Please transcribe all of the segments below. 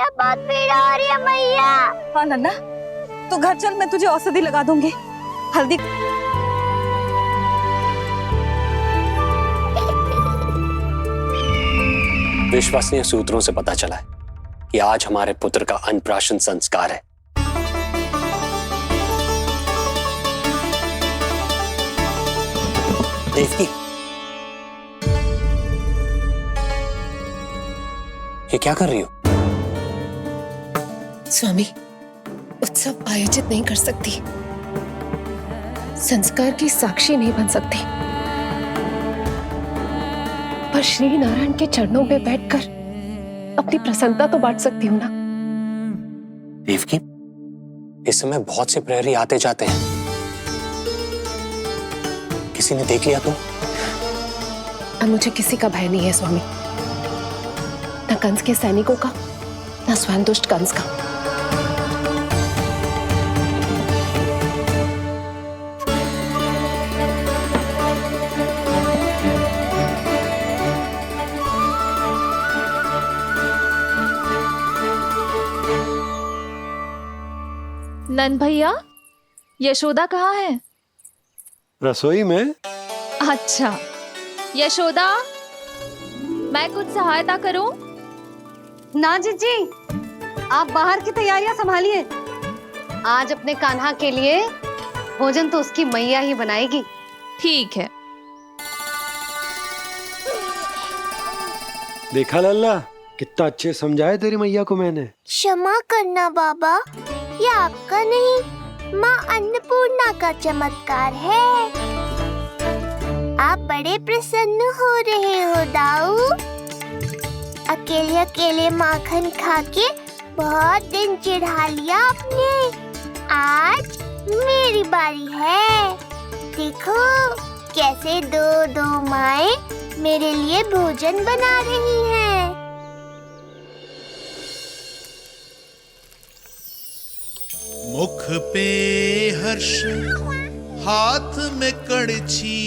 मैया बहुत पीड़ा हो रही है मैया। हाँ नन्ना, तू घर चल, मैं तुझे औषधि लगा दूंगी। हल्दी विश्वसनीय सूत्रों से पता चला है कि आज हमारे पुत्र का अन्नप्राशन संस्कार है। देवकी, ये क्या कर रही हो? स्वामी, उत्सव आयोजित नहीं कर सकती, संस्कार की साक्षी नहीं बन सकती, पर श्री नारायण के चरणों में बैठकर अपनी प्रसन्नता तो बांट सकती हूँ ना। देवकी, इस समय बहुत से प्रहरी आते जाते हैं, किसी ने देख लिया तो? अब मुझे किसी का भय नहीं है स्वामी, न कंस के सैनिकों का, न स्वयं दुष्ट कंस का। नन भैया, यशोदा कहाँ है? रसोई में। अच्छा, यशोदा, मैं कुछ सहायता करूं? ना जीजी, आप बाहर की तैयारियां संभालिए। आज अपने कान्हा के लिए भोजन तो उसकी मैया ही बनाएगी। ठीक है। देखा लल्ला, कितना अच्छे समझाया तेरी मैया को मैंने। क्षमा करना बाबा, ये आपका नहीं, माँ अन्नपूर्णा का चमत्कार है। आप बड़े प्रसन्न हो रहे हो दाऊ। अकेले अकेले माखन खा के बहुत दिन चिढ़ा लिया आपने। आज मेरी बारी है। देखो कैसे दो दो माएं मेरे लिए भोजन बना रही हैं। मुख पे हर्ष, हाथ में कड़छी,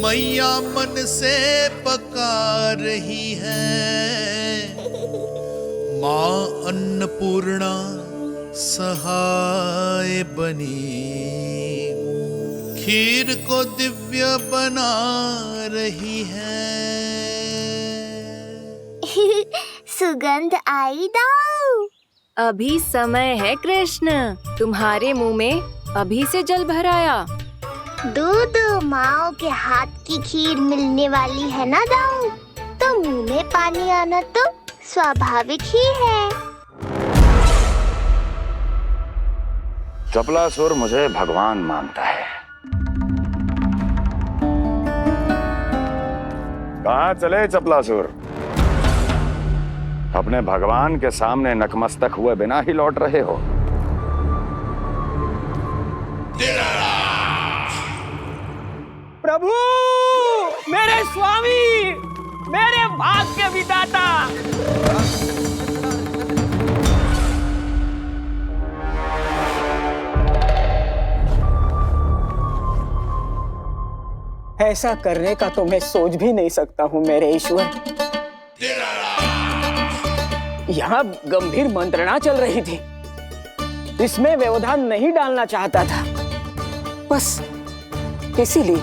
मैया मन से पका रही है। माँ अन्नपूर्णा सहाय बनी, खीर को दिव्य बना रही है। सुगंध आई दाऊ। अभी समय है कृष्ण, तुम्हारे मुंह में अभी से जल भराया। दो माओ के हाथ की खीर मिलने वाली है ना दाऊ, तो मुंह में पानी आना तो स्वाभाविक ही है। चपलासुर मुझे भगवान मानता है। कहाँ चले चपलासुर? अपने भगवान के सामने नतमस्तक हुए बिना ही लौट रहे हो। प्रभु, मेरे स्वामी, मेरे भाग्य विधाता। ऐसा करने का तो मैं सोच भी नहीं सकता हूँ मेरे ईश्वर। यहाँ गंभीर मंत्रणा चल रही थी, इसमें व्यवधान नहीं डालना चाहता था, बस इसीलिए।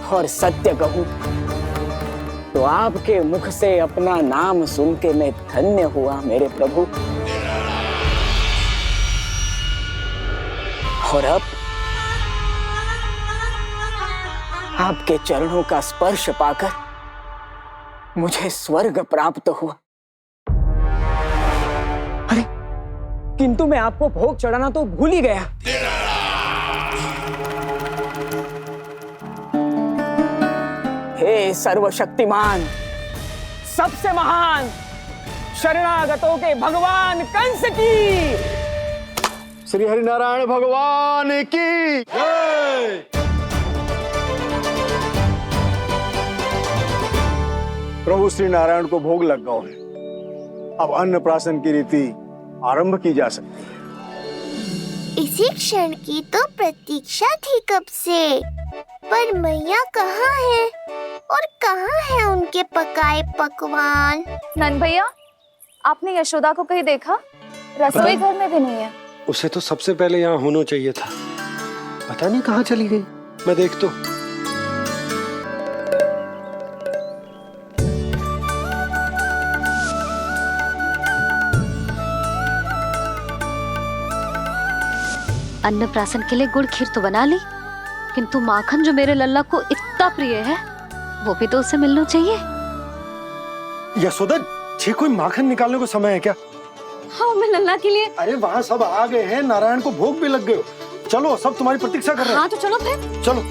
और सत्य कहूं तो आपके मुख से अपना नाम सुन के मैं धन्य हुआ मेरे प्रभु। और अब आपके चरणों का स्पर्श पाकर मुझे स्वर्ग प्राप्त हुआ। अरे किंतु मैं आपको भोग चढ़ाना तो भूल ही गया। हे सर्वशक्तिमान, सबसे महान, शरणागतों के भगवान कंस की, श्री हरिनारायण भगवान की जय। प्रभु श्री नारायण को भोग लग गया है, अब अन्नप्राशन की रीति आरंभ की जा सकती है। इसी क्षण की तो प्रतीक्षा थी कब से, पर मैया कहाँ है और कहाँ है उनके पकाए पकवान? नन भैया, आपने यशोदा को कहीं देखा? रसोई घर में भी नहीं है। उसे तो सबसे पहले यहाँ होना चाहिए था। पता नहीं कहाँ चली गई। मैं देख तो। अन्नप्राशन के लिए गुड़ खीर तो बना ली, किंतु माखन जो मेरे लल्ला को इतना प्रिय है वो भी तो उसे मिलना चाहिए। यशोदा, ये कोई माखन निकालने को समय है क्या? हाँ, मैं लल्ला के लिए। अरे वहाँ सब आ गए हैं, नारायण को भोग भी लग गए हो। चलो, सब तुम्हारी प्रतीक्षा कर रहे हैं। हाँ तो चलो फिर। चलो।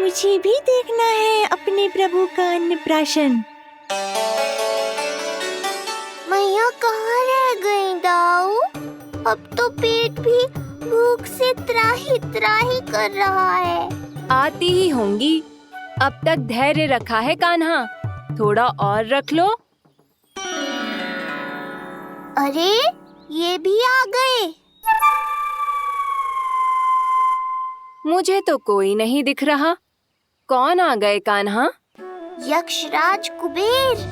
मुझे भी देखना है अपने प्रभु का अन्नप्राशन। मैया कहाँ रह गई दाऊ? अब तो पेट भी भूख से त्राही त्राही कर रहा है। आती ही होंगी। अब तक धैर्य रखा है कान्हा, थोड़ा और रख लो। अरे ये भी आ गए। मुझे तो कोई नहीं दिख रहा। कौन आ गए कान्हा? यक्षराज कुबेर।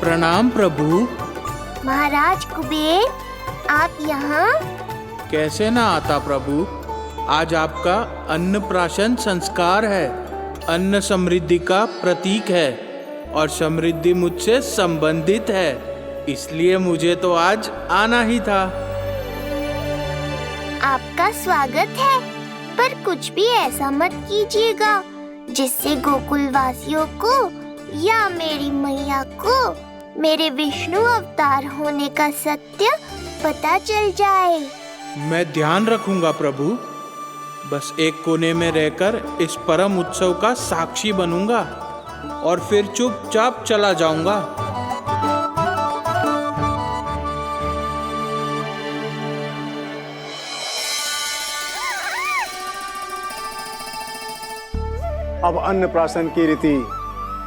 प्रणाम प्रभु। महाराज कुबेर, आप यहाँ? कैसे ना आता प्रभु। आज आपका अन्नप्राशन संस्कार है। अन्न समृद्धि का प्रतीक है और समृद्धि मुझसे संबंधित है, इसलिए मुझे तो आज आना ही था। आपका स्वागत है, पर कुछ भी ऐसा मत कीजिएगा जिससे गोकुल वासियों को या मेरी मैया को मेरे विष्णु अवतार होने का सत्य पता चल जाए। मैं ध्यान रखूंगा प्रभु। बस एक कोने में रहकर इस परम उत्सव का साक्षी बनूंगा और फिर चुपचाप चला जाऊंगा। अब अन्नप्राशन की रीति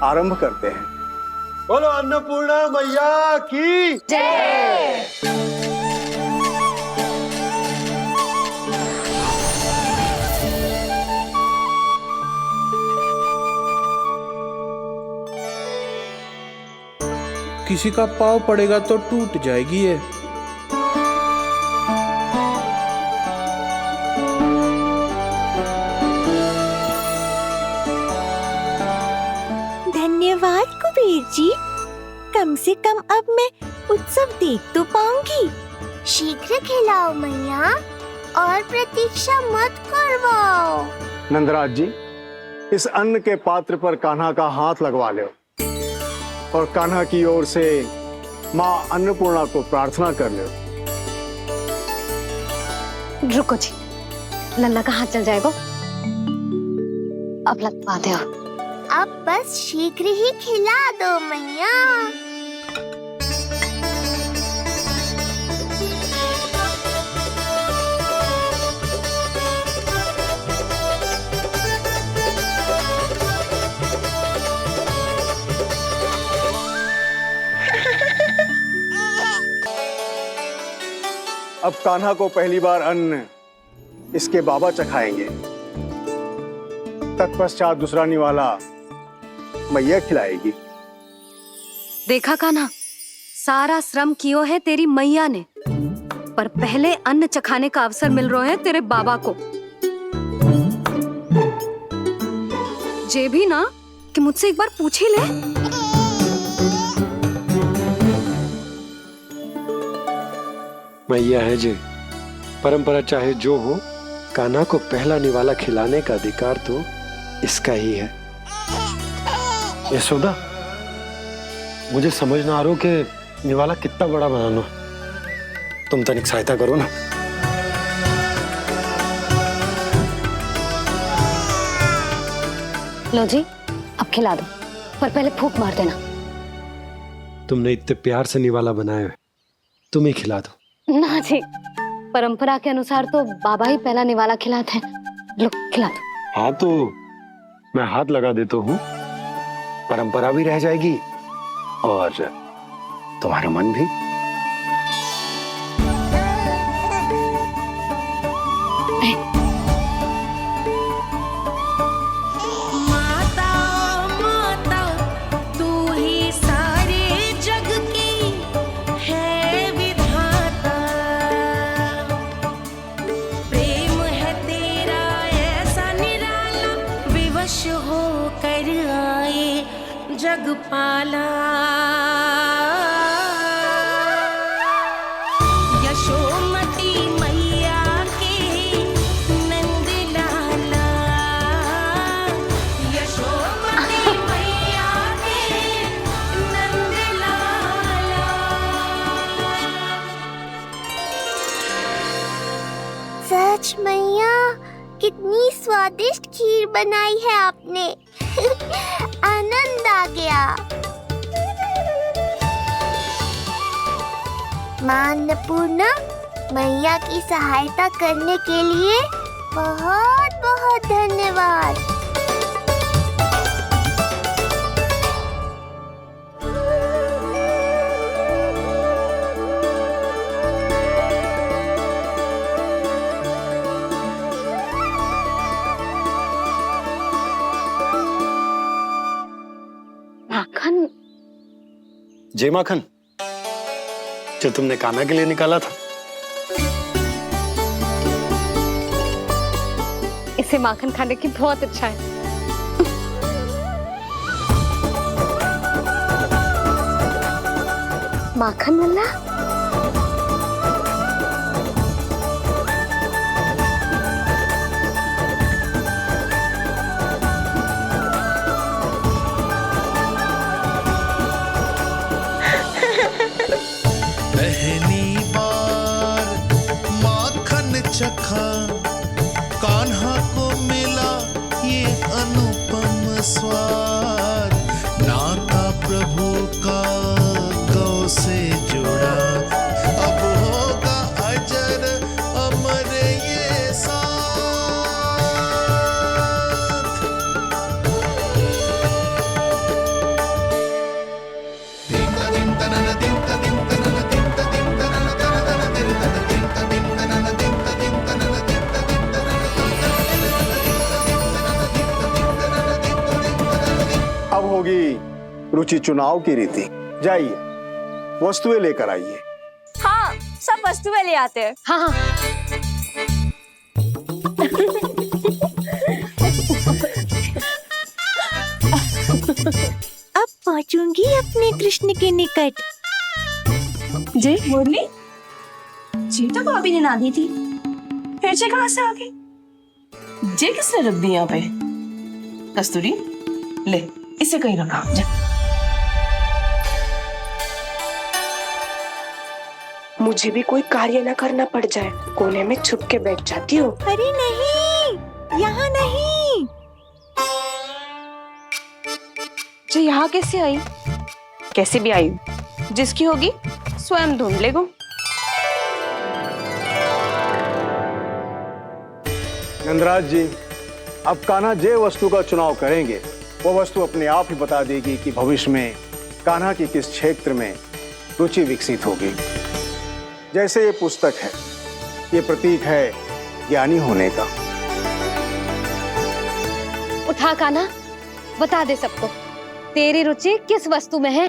आरंभ करते हैं। बोलो अन्नपूर्णा मैया की जय। किसी का पाँव पड़ेगा तो टूट जाएगी ये। धन्यवाद कुबेर जी, कम से कम अब मैं उत्सव देख तो पाऊंगी। शीघ्र खिलाओ मैया और प्रतीक्षा मत करवाओ। नंदराज जी, इस अन्न के पात्र पर कान्हा का हाथ लगवा लो और कान्हा की ओर से माँ अन्नपूर्णा को प्रार्थना कर लो। रुको जी, लल्ला का हाथ चल जाएगा। अब लगवा दो। अब बस शीघ्र ही खिला दो मैया। अब कान्हा को पहली बार अन्न इसके बाबा चखाएंगे, तत्पश्चात दूसरा निवाला मैया खिलाएगी। देखा कान्हा, सारा श्रम कियो है तेरी मैया ने, पर पहले अन्न चखाने का अवसर मिल रहा है तेरे बाबा को। जे भी ना कि मुझसे एक बार पूछ ही ले। मैया है जे, परंपरा चाहे जो हो, कान्हा को पहला निवाला खिलाने का अधिकार तो इसका ही है। यशोदा, मुझे समझ ना आ रहा कि निवाला कितना बड़ा बनाना। तुम तनिक सहायता करो ना। लो जी, अब खिला दो, पर पहले फूंक मार देना। तुमने इतने प्यार से निवाला बनाया है, तुम ही खिला दो। ना जी, परंपरा के अनुसार तो बाबा ही पहला निवाला खिलाते हैं। लो खिला दो। हाँ तो मैं हाथ लगा देता हूँ, परंपरा भी रह जाएगी और तुम्हारा मन भी। माता माता तू ही सारे जग की है विधाता, प्रेम है तेरा ऐसा निराला, विवश हो कर आए जग पाला। यशोमती मैया के नंद लाला, यशोमती मैया के नंद लाला। सच मैया, कितनी स्वादिष्ट खीर बनाई है आपने। आनंद आ गया। मां अन्नपूर्णा, मैया की सहायता करने के लिए बहुत बहुत धन्यवाद। माखन, जे माखन जो तुमने कान्हा के लिए निकाला था। इसे माखन खाने की बहुत इच्छा है। माखन वाला पहली बार माखन चखा, कान्हा को मिला ये अनुपम स्वाद, नाता प्रभु का गौ से जुड़ा, अब होगा अजर अमर ये साथ। अब होगी रुचि चुनाव की रीति। जाइए, वस्तुएं लेकर आइए। हाँ, सब वस्तुएं ले आते हैं। हाँ हाँ। अब पहुंचूंगी अपने कृष्ण के निकट। जी मुरली, जी तो भाभी ने ना दी थी, फिर से कहाँ से आ गई? जे किसने रख दी यहाँ पे? कस्तूरी, ले इसे कहीं रखा जा। मुझे भी कोई कार्य न करना पड़ जाए, कोने में छुप के बैठ जाती हूँ। अरे नहीं, यहाँ नहीं। जो यहाँ कैसे आई? कैसे भी आई, जिसकी होगी स्वयं ढूंढ लेगा। नंदराज जी, अब कान्हा जे वस्तु का चुनाव करेंगे, वो वस्तु अपने आप ही बता देगी कि भविष्य में कान्हा की किस क्षेत्र में रुचि विकसित होगी। जैसे ये पुस्तक है, ये प्रतीक है ज्ञानी होने का। उठा कान्हा, बता दे सबको तेरी रुचि किस वस्तु में है।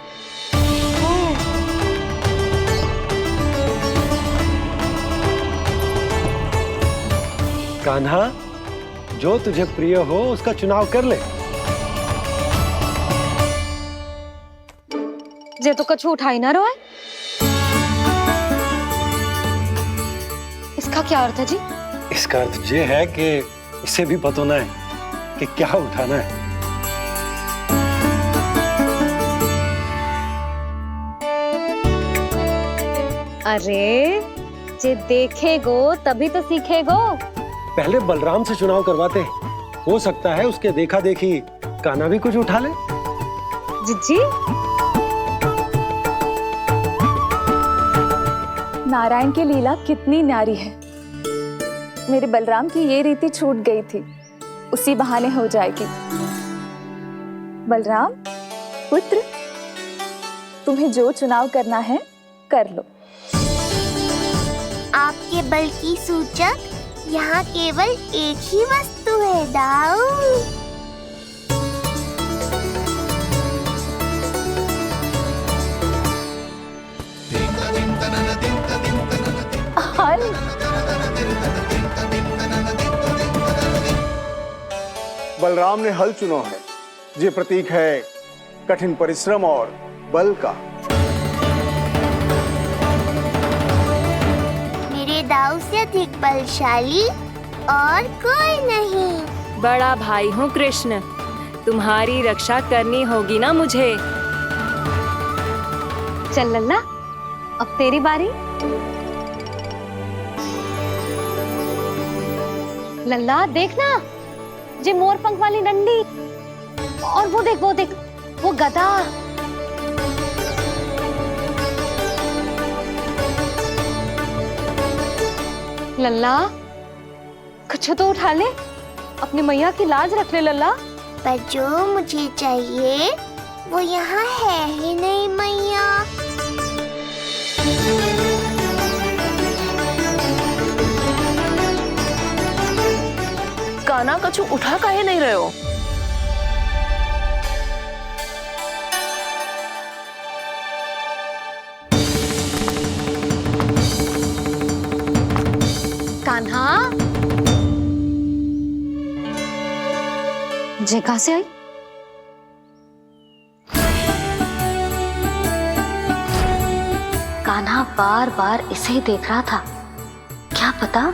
कान्हा, जो तुझे प्रिय हो उसका चुनाव कर ले। जे तो कछु उठाई ना रोए। इसका क्या अर्थ है जी? इसका अर्थ ये है कि इसे भी पता ना है कि क्या उठाना है। अरे, जे देखेगो तभी तो सीखेगो। पहले बलराम से चुनाव करवाते हैं, हो सकता है उसके देखा देखी कान्हा भी कुछ उठा ले। जिज्जी, नारायण की लीला कितनी न्यारी है। मेरे बलराम की ये रीति छूट गई थी, उसी बहाने हो जाएगी। बलराम, पुत्र, तुम्हें जो चुनाव करना है कर लो। आपके बल की सूचक यहाँ केवल एक ही वस्तु है दाऊ। हल। बलराम ने हल चुना है। ये प्रतीक है कठिन परिश्रम और बल का। मेरे दाऊ से अधिक बलशाली और कोई नहीं। बड़ा भाई हूँ कृष्ण, तुम्हारी रक्षा करनी होगी ना मुझे। चल लल्ला, अब तेरी बारी। लल्ला देखना, ये मोर पंख वाली डंडी, और वो देख वो गदा। लल्ला कुछ तो उठा ले, अपनी मैया की लाज रख ले लल्ला। पर जो मुझे चाहिए वो यहाँ है ही नहीं मैया। कान्हा कछु उठा काहे नहीं रहे हो? कान्हा, जे कहां से आई? कान्हा बार बार इसे ही देख रहा था। क्या पता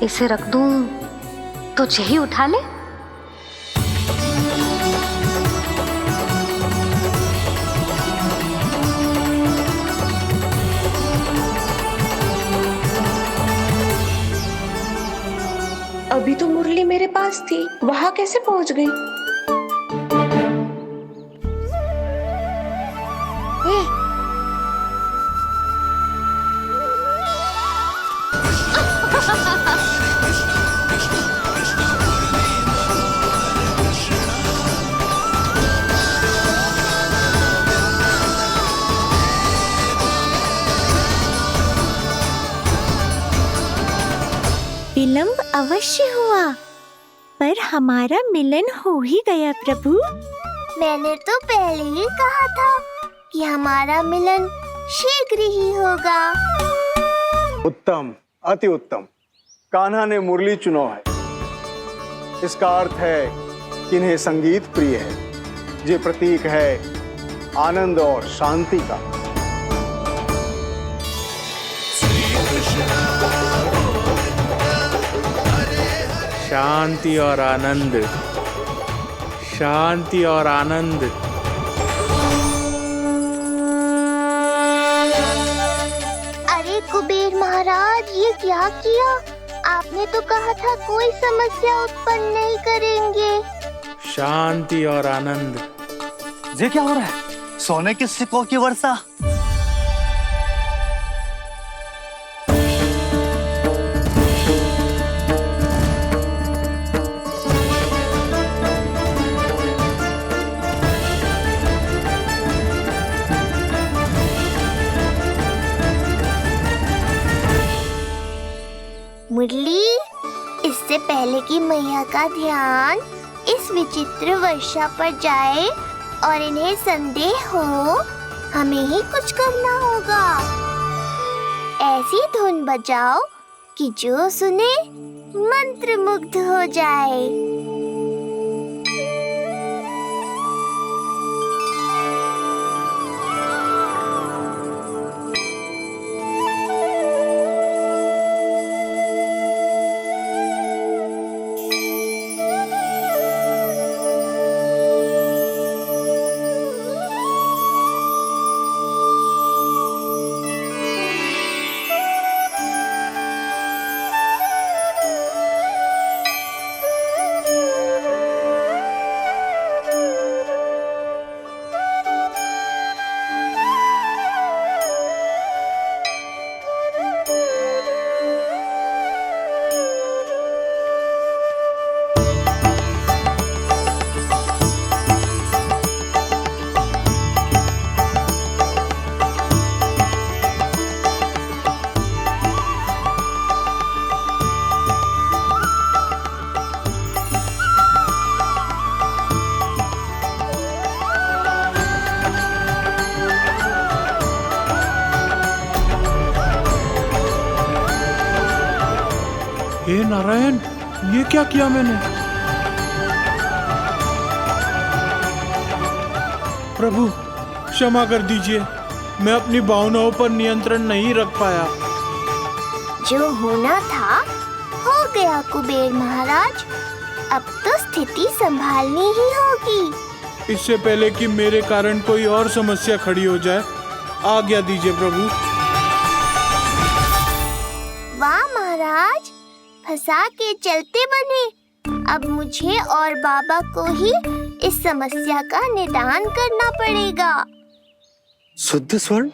इसे रख दूं तो यही उठा ले। अभी तो मुरली मेरे पास थी, वहां कैसे पहुंच गई? विलंब अवश्य हुआ, पर हमारा मिलन हो ही गया प्रभु। मैंने तो पहले ही कहा था कि हमारा मिलन शीघ्र ही होगा। उत्तम, अति उत्तम। कान्हा ने मुरली चुना है। इसका अर्थ है कि इन्हें संगीत प्रिय है। ये प्रतीक है आनंद और शांति का। शांति और आनंद, शांति और आनंद। अरे कुबेर महाराज, ये क्या किया? आपने तो कहा था कोई समस्या उत्पन्न नहीं करेंगे। शांति और आनंद। ये क्या हो रहा है? सोने के सिक्कों की वर्षा। मुरली, इससे पहले कि मैया का ध्यान इस विचित्र वर्षा पर जाए और इन्हें संदेह हो, हमें ही कुछ करना होगा। ऐसी धुन बजाओ कि जो सुने मंत्रमुग्ध हो जाए। हे नारायण, ये क्या किया मैंने? प्रभु क्षमा कर दीजिए, मैं अपनी भावनाओं पर नियंत्रण नहीं रख पाया। जो होना था हो गया कुबेर महाराज, अब तो स्थिति संभालनी ही होगी। इससे पहले कि मेरे कारण कोई और समस्या खड़ी हो जाए, आज्ञा दीजिए प्रभु। वाह महाराज, फंसा के चलते बने। अब मुझे और बाबा को ही इस समस्या का निदान करना पड़ेगा। शुद्ध स्वर्ण?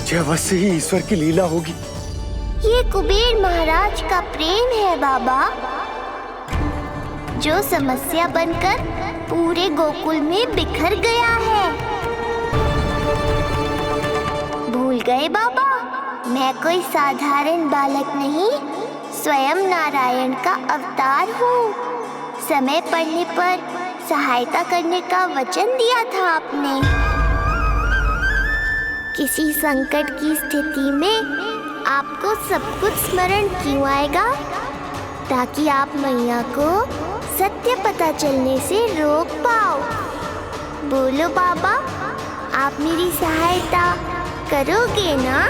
यह अवश्य ही ईश्वर की लीला होगी। ये कुबेर महाराज का प्रेम है बाबा, जो समस्या बनकर पूरे गोकुल में बिखर गया है। भूल गए बाबा, मैं कोई साधारण बालक नहीं, स्वयं नारायण का अवतार हूँ। समय पड़ने पर सहायता करने का वचन दिया था आपने। किसी संकट की स्थिति में आपको सब कुछ स्मरण क्यों आएगा? ताकि आप मैया को सत्य पता चलने से रोक पाओ। बोलो बाबा, आप मेरी सहायता करोगे ना?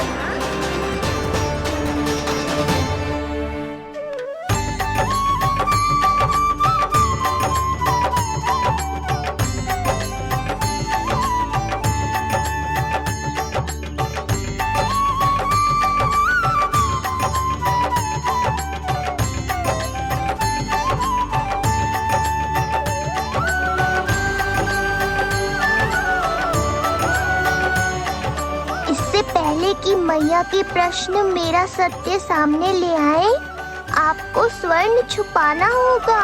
कि मैया के प्रश्न मेरा सत्य सामने ले आए, आपको स्वर्ण छुपाना होगा।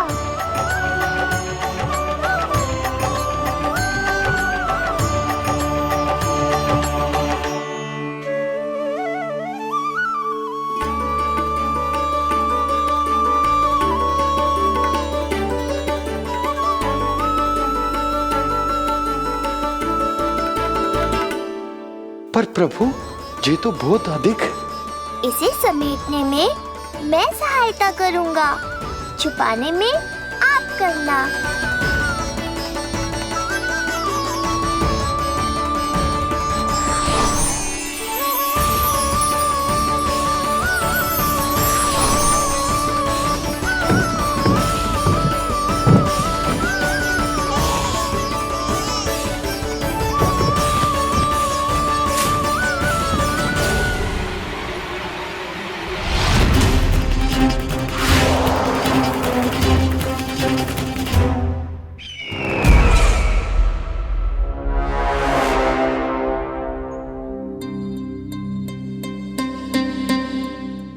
पर प्रभु, ये तो बहुत अधिक। इसे समेटने में मैं सहायता करूंगा, छुपाने में आप करना।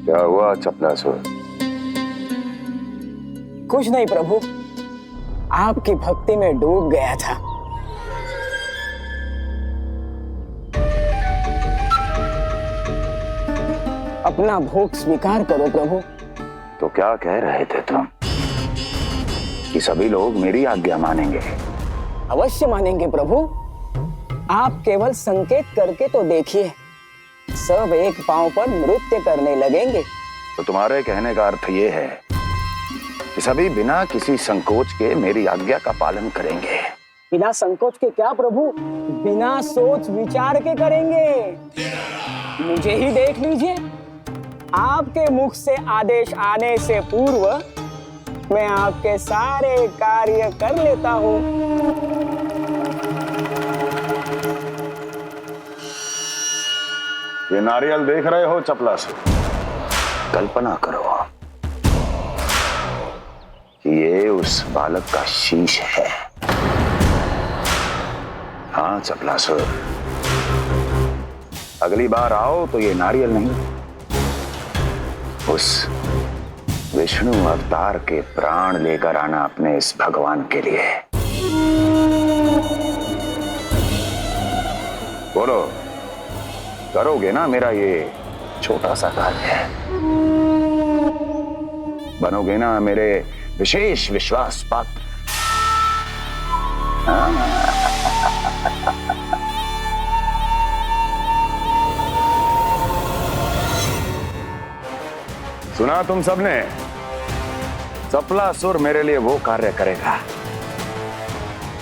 क्या हुआ चपलासुर? कुछ नहीं प्रभु, आपकी भक्ति में डूब गया था। अपना भोग स्वीकार करो प्रभु। तो क्या कह रहे थे तुम कि सभी लोग मेरी आज्ञा मानेंगे? अवश्य मानेंगे प्रभु। आप केवल संकेत करके तो देखिए, सब एक पांव पर नृत्य करने लगेंगे। तो तुम्हारे कहने का अर्थ ये है कि सभी बिना किसी संकोच के मेरी आज्ञा का पालन करेंगे? बिना संकोच के क्या प्रभु, बिना सोच विचार के करेंगे। मुझे ही देख लीजिए, आपके मुख से आदेश आने से पूर्व मैं आपके सारे कार्य कर लेता हूँ। ये नारियल देख रहे हो चपलासुर? कल्पना करो कि ये उस बालक का शीश है। हाँ चपलासुर, अगली बार आओ तो ये नारियल नहीं, उस विष्णु अवतार के प्राण लेकर आना अपने इस भगवान के लिए। बोलो, करोगे ना मेरा ये छोटा सा कार्य? बनोगे ना मेरे विशेष विश्वास पात्र? सुना तुम सबने? सपलासुर मेरे लिए वो कार्य करेगा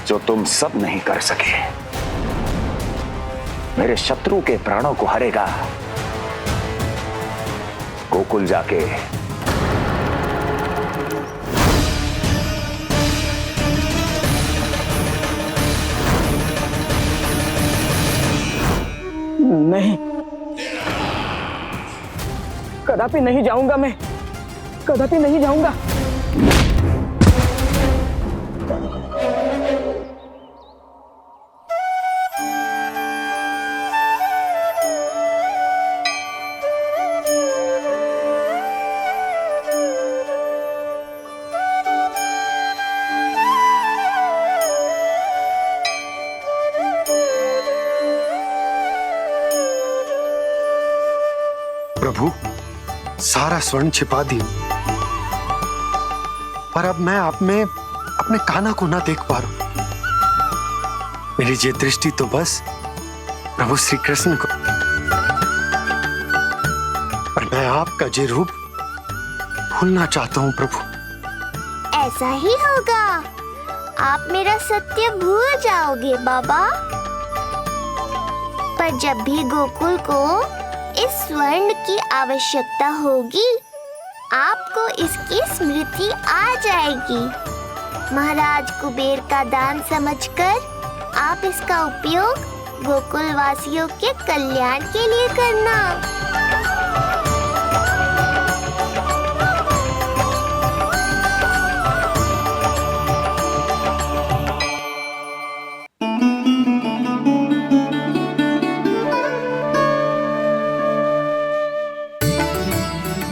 जो तुम सब नहीं कर सके। मेरे शत्रु के प्राणों को हरेगा। गोकुल जाके नहीं, कदापि नहीं जाऊंगा मैं, कदापि नहीं जाऊंगा। प्रभु, सारा स्वर्ण छिपा दी, पर अब मैं आप में अपने कान्हा को ना देख पा रहा हूं। मेरी ये दृष्टि तो बस प्रभु श्री कृष्ण को, पर मैं आपका ये रूप भूलना चाहता हूं प्रभु। ऐसा ही होगा, आप मेरा सत्य भूल जाओगे बाबा। पर जब भी गोकुल को इस स्वर्ण की आवश्यकता होगी, आपको इसकी स्मृति आ जाएगी। महाराज कुबेर का दान समझकर आप इसका उपयोग गोकुल वासियों के कल्याण के लिए करना।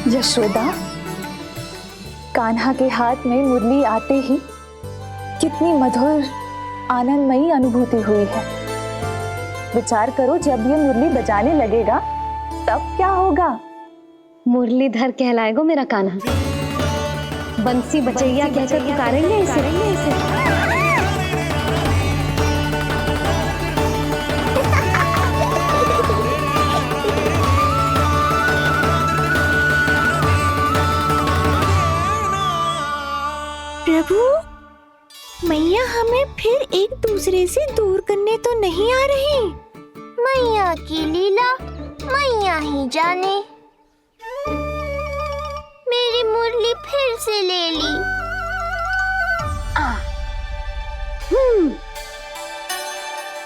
यशोदा, कान्हा के हाथ में मुरली आते ही कितनी मधुर आनंदमयी अनुभूति हुई है। विचार करो, जब ये मुरली बजाने लगेगा तब क्या होगा? मुरलीधर कहलाएगा मेरा कान्हा। बंसी बजैया कहकर पुकारेंगे इसे। प्रभु, मैया हमें फिर एक दूसरे से दूर करने तो नहीं आ रही। मैया की लीला मैया ही जाने। मेरी मुरली फिर से ले ली।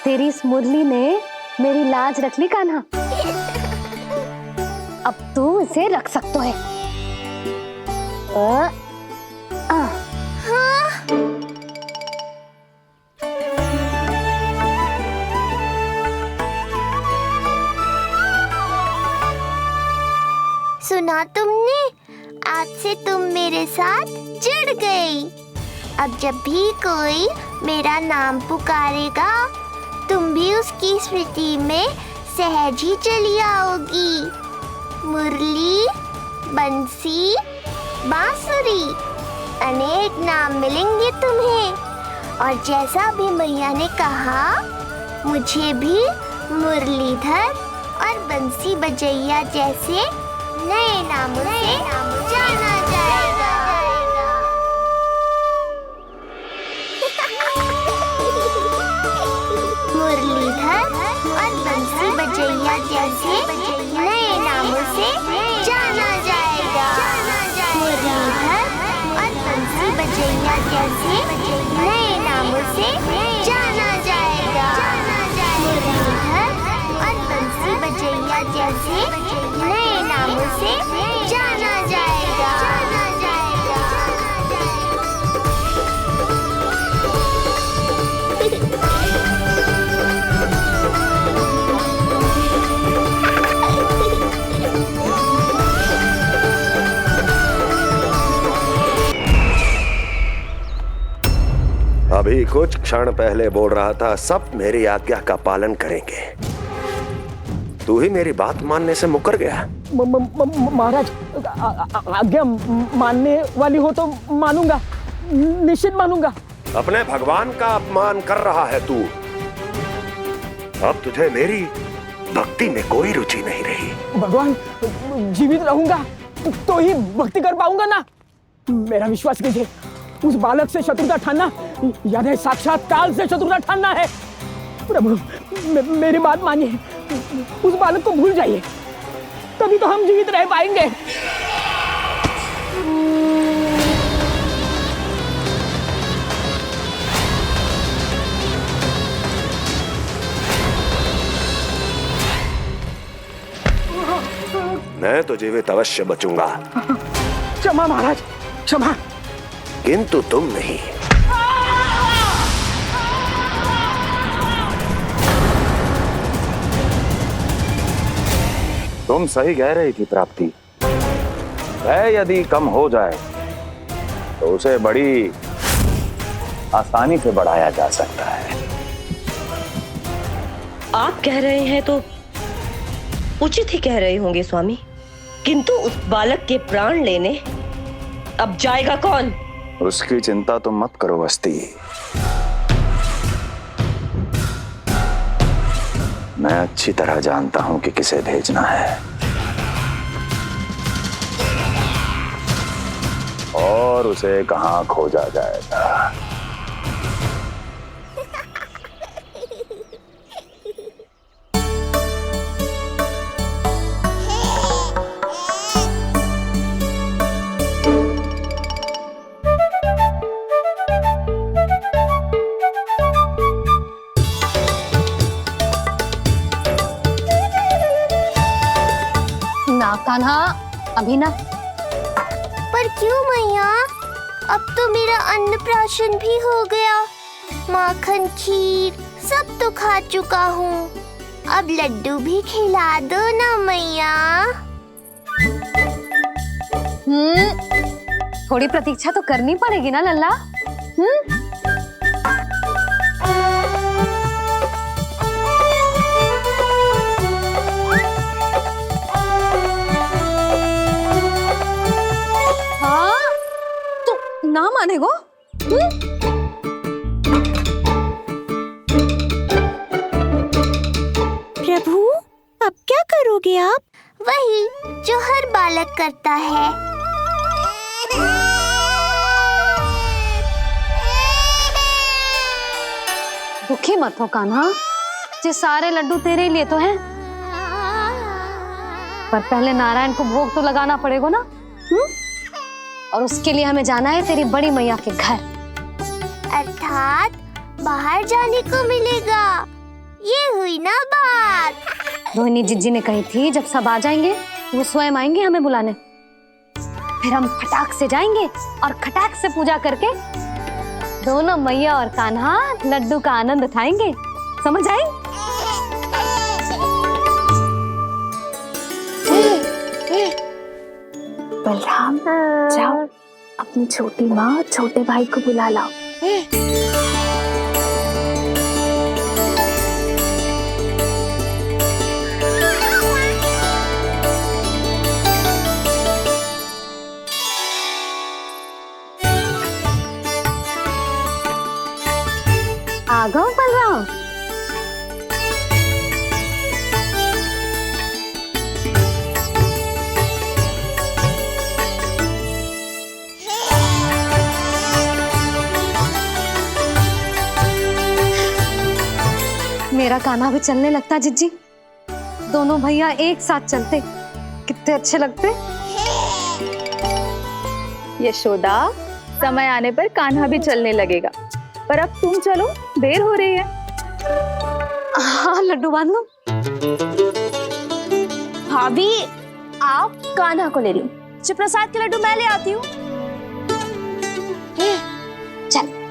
तेरी इस मुरली ने मेरी लाज रख ली कान्हा। अब तू इसे रख सकता है। सुना तुमने? आज से तुम मेरे साथ जुड़ गई। अब जब भी कोई मेरा नाम पुकारेगा, तुम भी उसकी स्मृति में सहज ही चली आओगी। मुरली, बंसी, बांसुरी, अनेक नाम मिलेंगे तुम्हें। और जैसा भी मैया ने कहा, मुझे भी मुरलीधर और बंसी बजैया जैसे नए नामों से जाना जाएगा। मुरलीधर और बंसी बजैया जैसे नए नामों से जाना जाएगा। मुरलीधर और बंसी बजैया जैसे नए नामों से जाना जाएगा। मुरलीधर और बंसी बजैया जैसे नए नामों से जाना जाएगा। अभी कुछ क्षण पहले बोल रहा था सब मेरी आज्ञा का पालन करेंगे। तू ही मेरी बात मानने से मुकर गया। महाराज, आज्ञा मानने वाली हो तो मानूंगा, निश्चित मानूंगा। अपने भगवान का अपमान कर रहा है तू। अब तुझे मेरी भक्ति में कोई रुचि नहीं रही। भगवान, जीवित रहूंगा तो ही भक्ति कर पाऊंगा ना। मेरा विश्वास कीजिए, उस बालक से शत्रुता ठानना याद है साक्षात काल से शत्रुता ठानना है। प्रभु मेरी बात मानिए, उस बालक को भूल जाइए, तभी तो हम जीवित रह पाएंगे। मैं तो जीवित अवश्य बचूंगा। क्षमा महाराज, क्षमा। किंतु तुम नहीं। तुम सही कह रही थी प्राप्ति। भय यदि कम हो जाए तो उसे बड़ी आसानी से बढ़ाया जा सकता है। आप कह रहे हैं तो उचित ही कह रहे होंगे स्वामी, किंतु उस बालक के प्राण लेने अब जाएगा कौन? उसकी चिंता तुम मत करो वस्ती। मैं अच्छी तरह जानता हूं कि किसे भेजना है और उसे कहां खोजा जाएगा। कान्हा अभी ना। पर क्यों मैया? अब तो मेरा अन्नप्राशन भी हो गया, माखन खीर सब तो खा चुका हूँ। अब लड्डू भी खिला दो ना मैया। थोड़ी प्रतीक्षा तो करनी पड़ेगी ना लल्ला। ना माने गो? प्रभु अब क्या करोगे आप? वही जो हर बालक करता है। दुखी मत हो कान्हा, ये सारे लड्डू तेरे लिए तो हैं। पर पहले नारायण को भोग तो लगाना पड़ेगा ना। और उसके लिए हमें जाना है तेरी बड़ी मैया के घर। अर्थात बाहर जाने को मिलेगा, ये हुई ना बात। रोहिणी जिज्जी ने कही थी जब सब आ जाएंगे वो स्वयं आएंगे हमें बुलाने। फिर हम फटाक से जाएंगे और खटाक से पूजा करके दोनों मैया और कान्हा लड्डू का आनंद उठाएंगे। समझ आई? बलराम जाओ, अपनी छोटी माँ और छोटे भाई को बुला लाओ। आ गओ बलराम। मेरा कान्हा भी चलने लगता जिज्जी। दोनों भैया एक साथ चलते कितने अच्छे लगते। यशोदा, समय आने पर कान्हा भी चलने लगेगा, पर अब तुम चलो, देर हो रही है। हाँ लड्डू बांध लो। भाभी आप कान्हा को ले लो, शिवप्रसाद के लड्डू मैं ले आती हूँ। चल।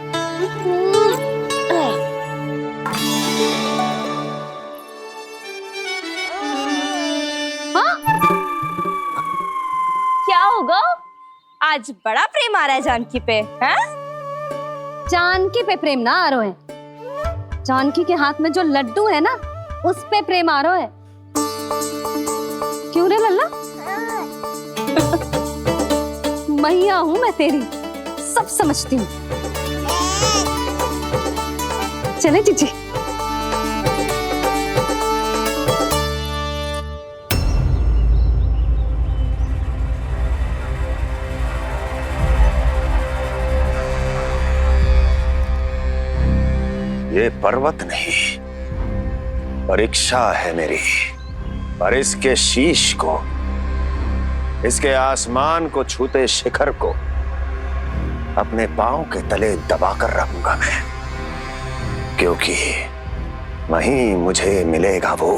क्या होगा? आज बड़ा प्रेम आ रहा है जानकी पे, हैं? जानकी पे प्रेम ना आ रहा है, जानकी के हाथ में जो लड्डू है ना उस पे प्रेम आ रहा है। क्यों रे लल्ला? मैया हूं मैं तेरी, सब समझती हूँ। चले जीजी। ये पर्वत नहीं, परीक्षा है मेरी। पर इसके शीश को, इसके आसमान को छूते शिखर को अपने पांव के तले दबाकर रखूंगा मैं, क्योंकि वहीं मुझे मिलेगा वो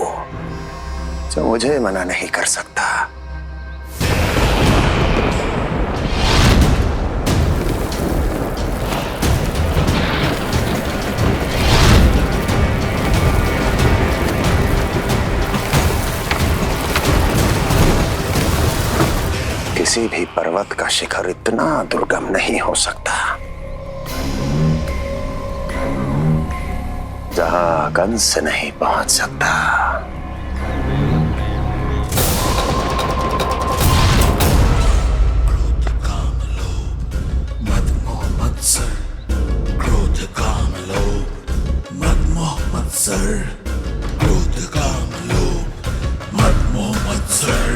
जो मुझे मना नहीं कर सकता। किसी भी पर्वत का शिखर इतना दुर्गम नहीं हो सकता जहां कंस नहीं पहुंच सकता। क्रोध काम लोभ मद मोह मत्सर, क्रोध काम लोभ मद मोह मत्सर, क्रोध काम लोभ मद मोह मत्सर,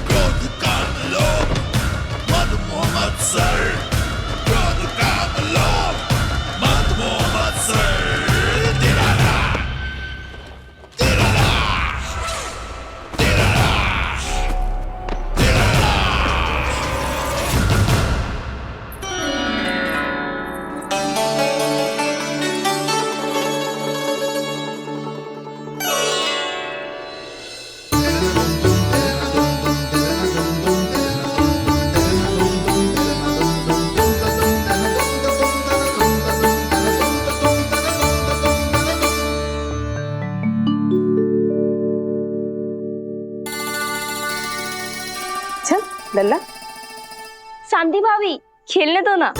क्रोध काम लोभ मद मोह मत्सर। लल्ला, शांति भाभी खेलने दो ना,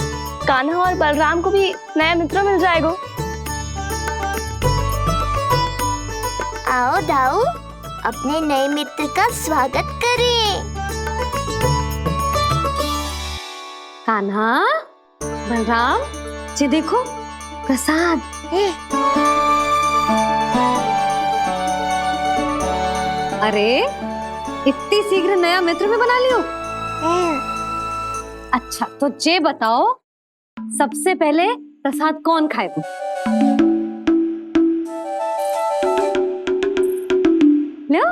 कान्हा और बलराम को भी नया मित्र मिल जाएगा। आओ दाऊ, अपने नए मित्र का स्वागत करें। कान्हा, बलराम, ये देखो प्रसाद। अरे इतनी शीघ्र नया मित्र भी बना लियो? अच्छा तो ये बताओ, सबसे पहले प्रसाद कौन खाएगा? लो।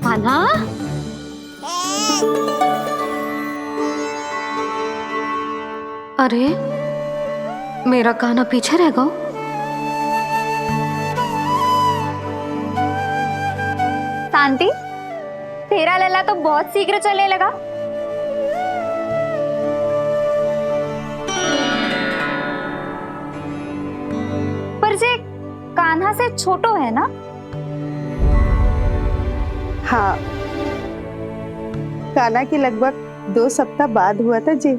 कान्हा, अरे मेरा कान्हा पीछे रह गया। शांति, तेरा लल्ला तो बहुत शीघ्र चलने लगा। पर जे कान्हा से छोटो है ना? हाँ, कान्हा की लगभग 2 सप्ताह बाद हुआ था जी।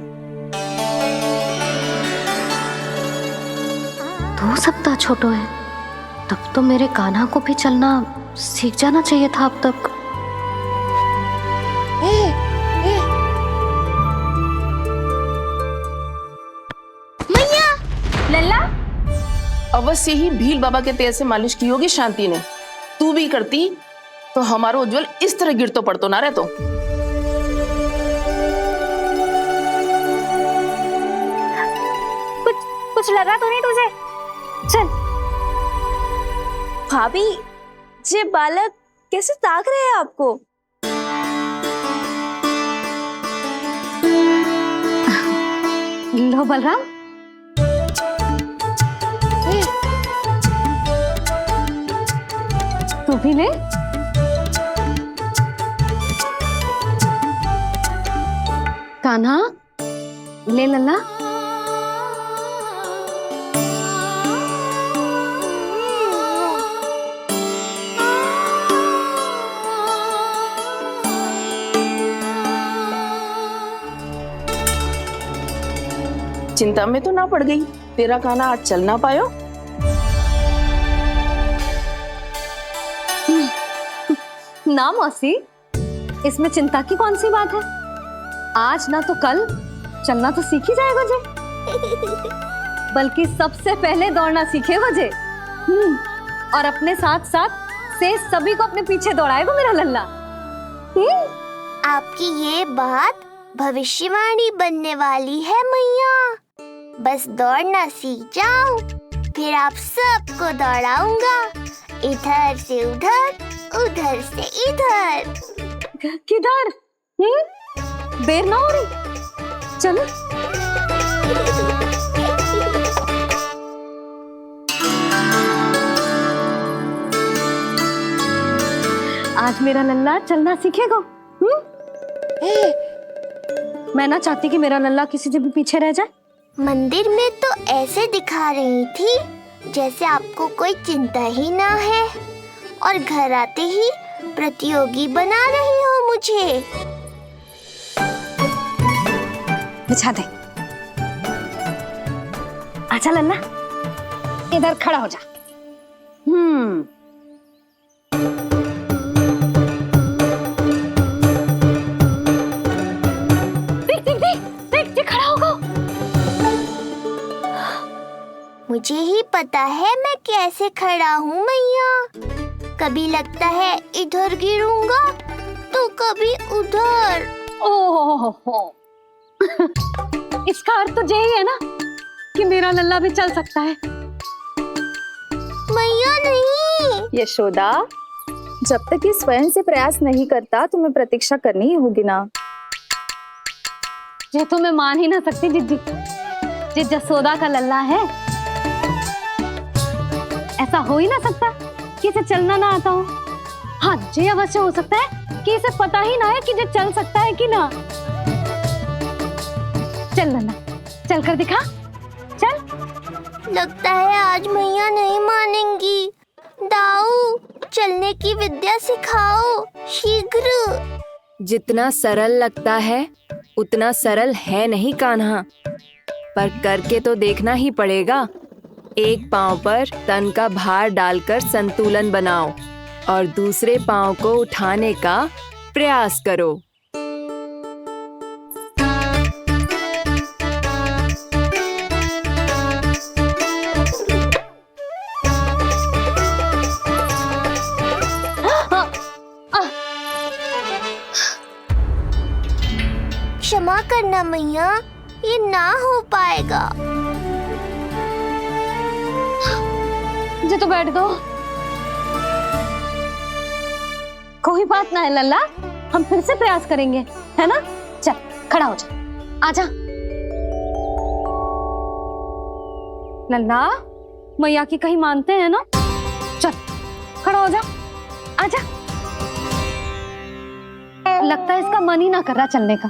2 सप्ताह छोटो है, तब तो मेरे कान्हा को भी चलना सीख जाना चाहिए था अब तक। मैया, लल्ला, अवश्य ही भील बाबा के तेल से मालिश की होगी शांति ने। तू भी करती तो हमारा उज्जवल इस तरह गिर तो पड़तो ना रहतो। कुछ लगा तो नहीं तुझे? चल। भाभी, ये बालक कैसे ताक रहे हैं आपको? लो बलराम, तू भी ले। कान्हा, ले लल्ला। चिंता में तो ना पड़ गई, तेरा कान्हा आज चल ना पायो? ना मौसी, इसमें चिंता की कौन सी बात है? आज ना तो कल चलना तो सीख ही जाएगा जे। बल्कि सबसे पहले दौड़ना सीखेगा जे। और अपने साथ साथ से सभी को अपने पीछे दौड़ाएगा मेरा लल्ला। आपकी ये बात भविष्यवाणी बनने वाली है मैया। बस दौड़ना सीख जाओ, फिर आप सबको दौड़ाऊंगा, इधर से उधर, उधर से इधर। किधर? देर ना हो रही, चलो। आज मेरा लल्ला चलना सीखेगा। मैं ना चाहती कि मेरा लल्ला किसी से भी पीछे रह जाए। मंदिर में तो ऐसे दिखा रही थी जैसे आपको कोई चिंता ही ना है, और घर आते ही प्रतियोगी बना रही हो मुझे। बिछा दे। आजा लल्ला, इधर खड़ा हो जा। देख खड़ा होगा। मुझे ही पता है मैं कैसे खड़ा हूँ मैया। कभी लगता है इधर गिरूंगा तो कभी उधर। ओह, इसका अर्थ तो यही है ना कि मेरा लल्ला भी चल सकता है। मैया नहीं। यशोदा, जब तक ये स्वयं से प्रयास नहीं करता तुम्हें प्रतीक्षा करनी ही होगी ना। ये तो मैं मान ही ना सकती जिज्जी, ये जसोदा का लल्ला है। ऐसा हो ही ना सकता कि इसे चलना ना आता हो। हाँ, ये अवश्य हो सकता है कि इसे पता ही ना है कि ये चल सकता है कि ना। चल लल्ला, चल कर दिखा, चल। लगता है आज मैया नहीं मानेंगी। दाऊ, चलने की विद्या सिखाओ शीघ्र। जितना सरल लगता है उतना सरल है नहीं कान्हा, पर करके तो देखना ही पड़ेगा। एक पांव पर तन का भार डालकर संतुलन बनाओ और दूसरे पांव को उठाने का प्रयास करो। क्षमा करना मैया, ये ना हो पाएगा। जी तो बैठ दो। कोई बात ना है लल्ला, हम फिर से प्रयास करेंगे, है ना। चल खड़ा हो जा, आजा। लल्ला, मैया की कहीं मानते हैं ना। चल खड़ा हो जा, आजा। लगता है इसका मन ही ना कर रहा चलने का।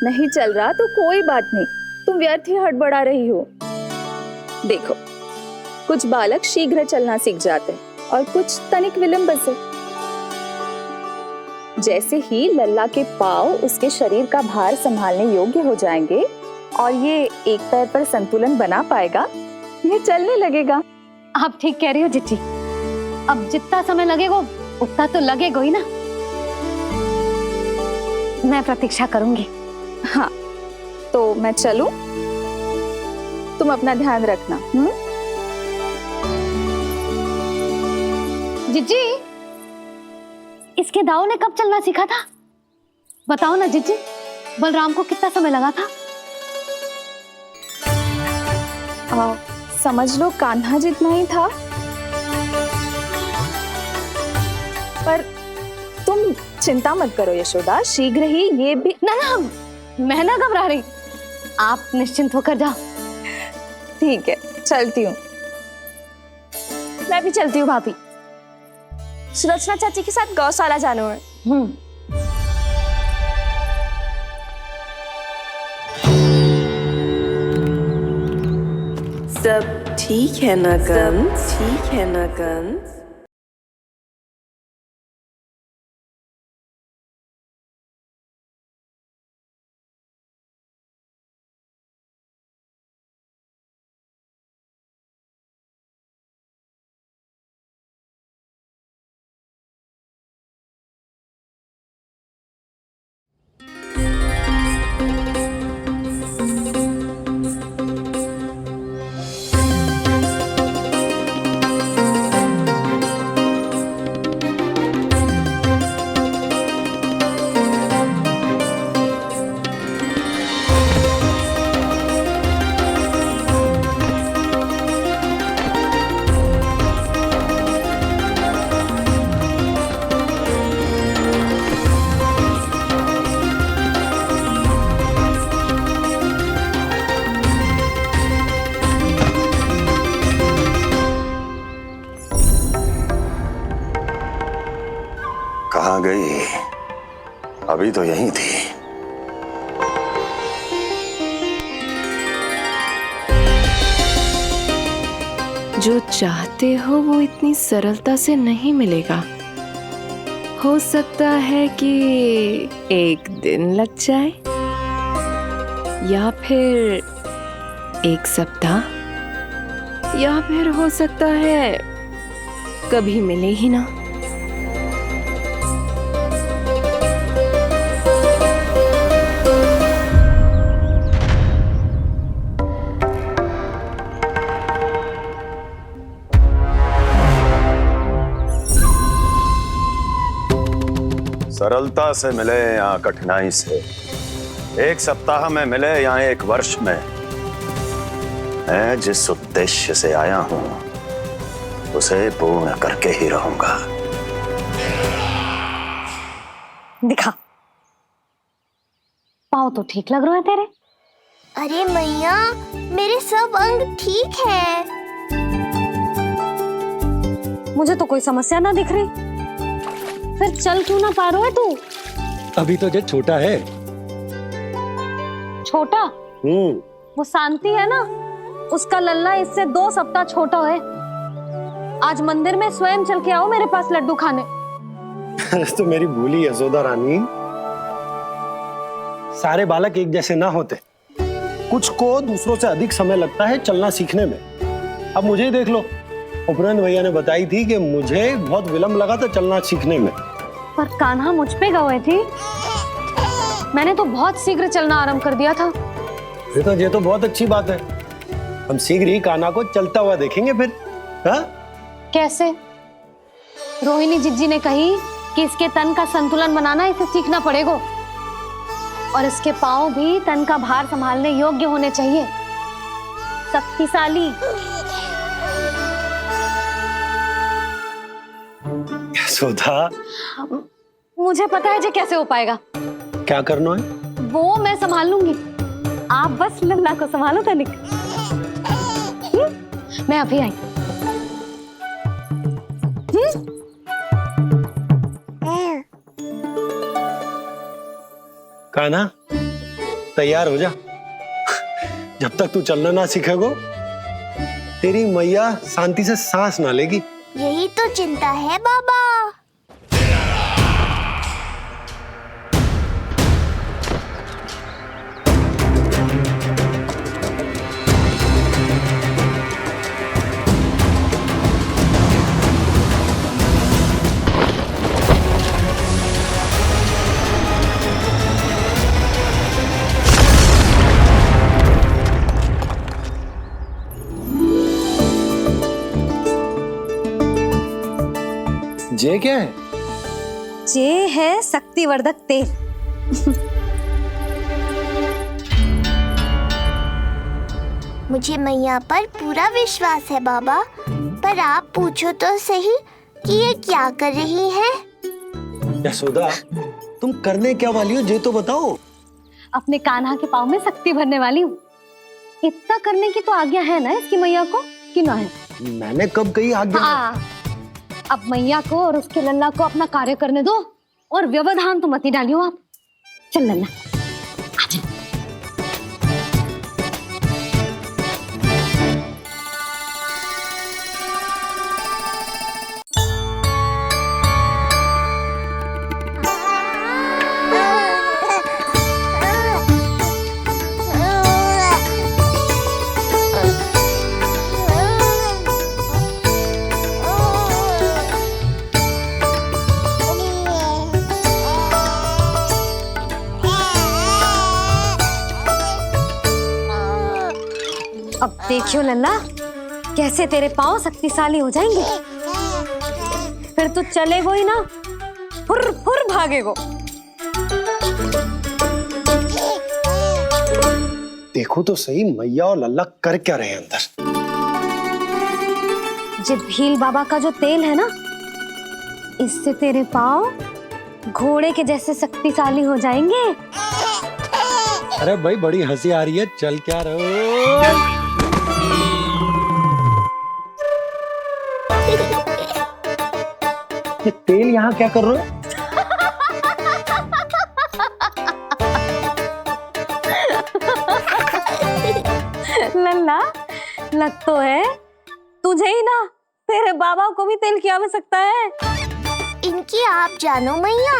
नहीं चल रहा तो कोई बात नहीं, तुम व्यर्थ ही हड़बड़ा रही हो। देखो, कुछ बालक शीघ्र चलना सीख जाते हैं और कुछ तनिक विलंब से। जैसे ही लल्ला के पांव उसके शरीर का भार संभालने योग्य हो जाएंगे और ये एक पैर पर संतुलन बना पाएगा, ये चलने लगेगा। आप ठीक कह रही हो जिज्जी। अब जितना समय लगेगा उतना तो लगेगा ही ना। मैं प्रतीक्षा करूंगी। हाँ, तो मैं चलूं? तुम अपना ध्यान रखना। जिज्जी, इसके दाऊ ने कब चलना सीखा था? बताओ ना जिज्जी, बलराम को कितना समय लगा था? समझ लो कान्हा जितना ही था। पर तुम चिंता मत करो यशोदा, शीघ्र ही ये भी। ना, मैं ना घबरा रही, आप निश्चिंत होकर जाओ। ठीक है, चलती हूँ। मैं भी चलती हूँ भाभी। सुलोचना चाची के साथ गौशाला जाना है। सब ठीक है ना कंस? ठीक है ना कंस? कहाँ गई? अभी तो यहीं थी। जो चाहते हो वो इतनी सरलता से नहीं मिलेगा। हो सकता है कि एक दिन लग जाए या फिर एक सप्ताह, या फिर हो सकता है कभी मिले ही ना। सरलता से मिले या कठिनाई से, एक सप्ताह में मिले या एक वर्ष में, मैं जिस उद्देश्य से आया हूं उसे पूर्ण करके ही रहूंगा। दिखा, पाँव तो ठीक लग रहा है तेरे। अरे मैया, मेरे सब अंग ठीक है। मुझे तो कोई समस्या ना दिख रही। फिर चल क्यों ना पा रहा है तू? अभी तो जो छोटा है। छोटा? वो शांति है ना, उसका लल्ला इससे 2 सप्ताह छोटा है। आज मंदिर में स्वयं चल के आओ मेरे पास लड्डू खाने। तो मेरी भूली यशोदा रानी, सारे बालक एक जैसे ना होते। कुछ को दूसरों से अधिक समय लगता है चलना सीखने में। अब मुझे ही देख लो, उपरांत भैया ने बताई थी कि मुझे बहुत विलंब लगा था चलना सीखने में। पर कान्हा मुझ पे गए थी। मैंने तो बहुत शीघ्र चलना आरंभ कर दिया था। ये तो बहुत अच्छी बात है। हम शीघ्र ही कान्हा को चलता हुआ देखेंगे फिर। हाँ? कैसे? रोहिणी जिज्जी ने कही कि इसके तन का संतुलन बनाना इसे सीखना पड़ेगा, और इसके पांव भी तन का भार संभालने योग्य होने चाहिए, शक्तिशाली। यशोदा, मुझे पता है जी कैसे हो पाएगा। क्या करना है? वो मैं संभाल लूंगी, आप बस लल्ला को संभालो तनिक। मैं अभी आई। कान्हा, तैयार हो जा। जब तक तू चलना ना सीखेगो, तेरी मैया शांति से सांस ना लेगी। यही तो चिंता है बाबा। जे क्या है? जे है शक्तिवर्धक तेल। मुझे मैया पर पूरा विश्वास है बाबा, पर आप पूछो तो सही कि ये क्या कर रही है। यशोदा, तुम करने क्या वाली हो ये तो बताओ। अपने कान्हा के पाँव में शक्ति भरने वाली हूँ। इतना करने की तो आज्ञा है ना इसकी मैया को, कि ना है? मैंने कब कही आज्ञा? हाँ, अब मैया को और उसके लल्ला को अपना कार्य करने दो, और व्यवधान तो मत ही डालियो आप। चल लल्ला, आजा। अब देखियो लल्ला, कैसे तेरे पांव शक्तिशाली हो जाएंगे। फिर तू चलेगो ही ना, फुर फुर भागेगो। देखो तो सही, मैया और लल्ला कर क्या रहे हैं अंदर। जो भील बाबा का जो तेल है ना, इससे तेरे पांव घोड़े के जैसे शक्तिशाली हो जाएंगे। अरे भाई, बड़ी हंसी आ रही है, चल क्या रहे। ये तेल यहाँ क्या कर रहे हो? लल्ला, लग तो है तुझे ही ना, तेरे बाबा को भी तेल की आवश्यकता है। इनकी आप जानो मैया,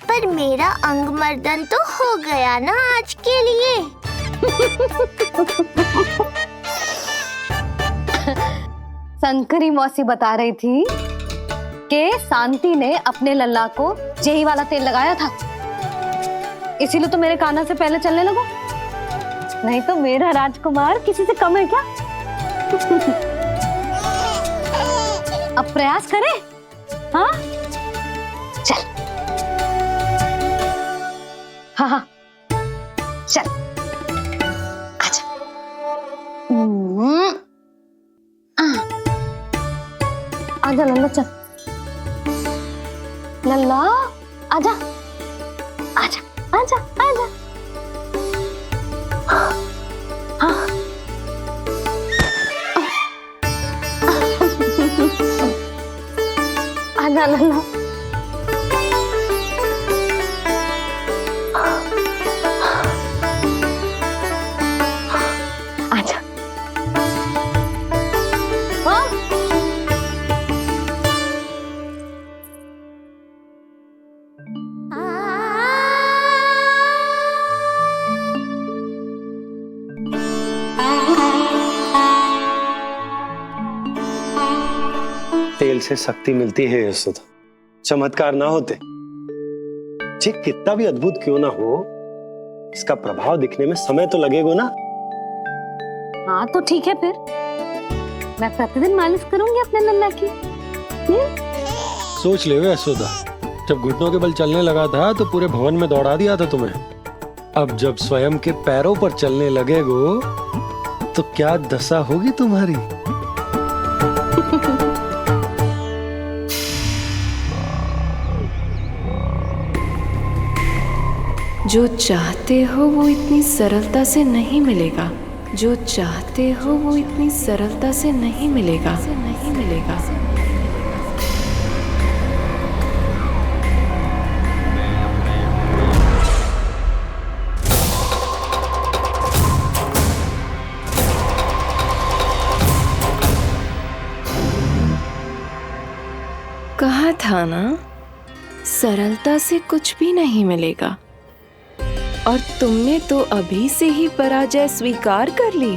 पर मेरा अंग मर्दन तो हो गया ना आज के लिए। शंकरी मौसी बता रही थी कि शांति ने अपने लल्ला को यही वाला तेल लगाया था, इसीलिए तो मेरे कान्हा से पहले चलने लगो, नहीं तो मेरा राजकुमार किसी से कम है क्या? अब प्रयास करें, हाँ चल, हाँ चल, आजा। आजा लल्ला, चल लल्ला, आजा आजा आजा आजा। हाँ आजा लल्ला। आजा। हाँ तेल से शक्ति मिलती है यशोदा, चमत्कार ना होते, जी कितना भी अद्भुत क्यों ना हो, इसका प्रभाव दिखने में समय तो लगेगा ना। हाँ तो ठीक है, फिर मैं प्रतिदिन मालिश करूंगी अपने लल्ला की। सोच ले यशोदा, जब घुटनों के बल चलने लगा था तो पूरे भवन में दौड़ा दिया था तुम्हें, अब जब स्वयं के पैरों पर चलने लगेगो तो क्या दशा होगी तुम्हारी। जो चाहते हो वो इतनी सरलता से नहीं मिलेगा, जो चाहते हो वो इतनी सरलता से नहीं मिलेगा, नहीं मिलेगा। कहा था ना, सरलता से कुछ भी नहीं मिलेगा, और तुमने तो अभी से ही पराजय स्वीकार कर ली।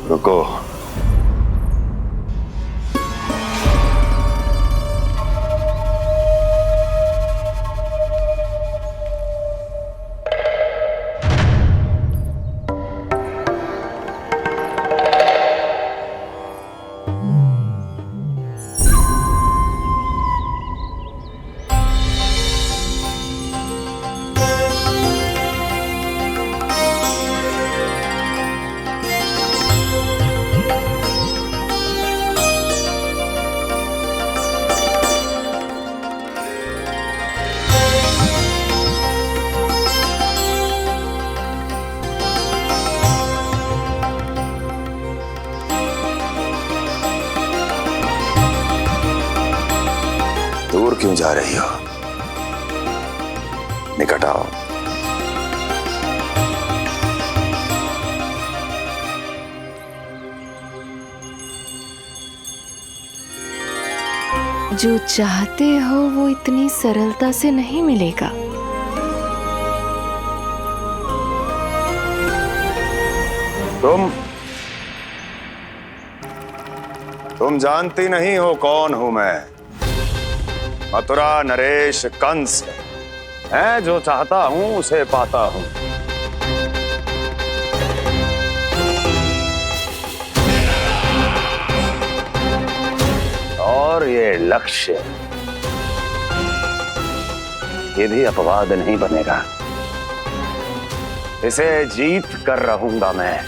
रुको, दूर क्यों जा रही हो? निकट आओ। जो चाहते हो वो इतनी सरलता से नहीं मिलेगा। तुम जानती नहीं हो कौन हूं मैं। मथुरा नरेश कंस है, जो चाहता हूं उसे पाता हूं। और ये लक्ष्य, ये भी अपवाद नहीं बनेगा। इसे जीत कर रहूंगा मैं।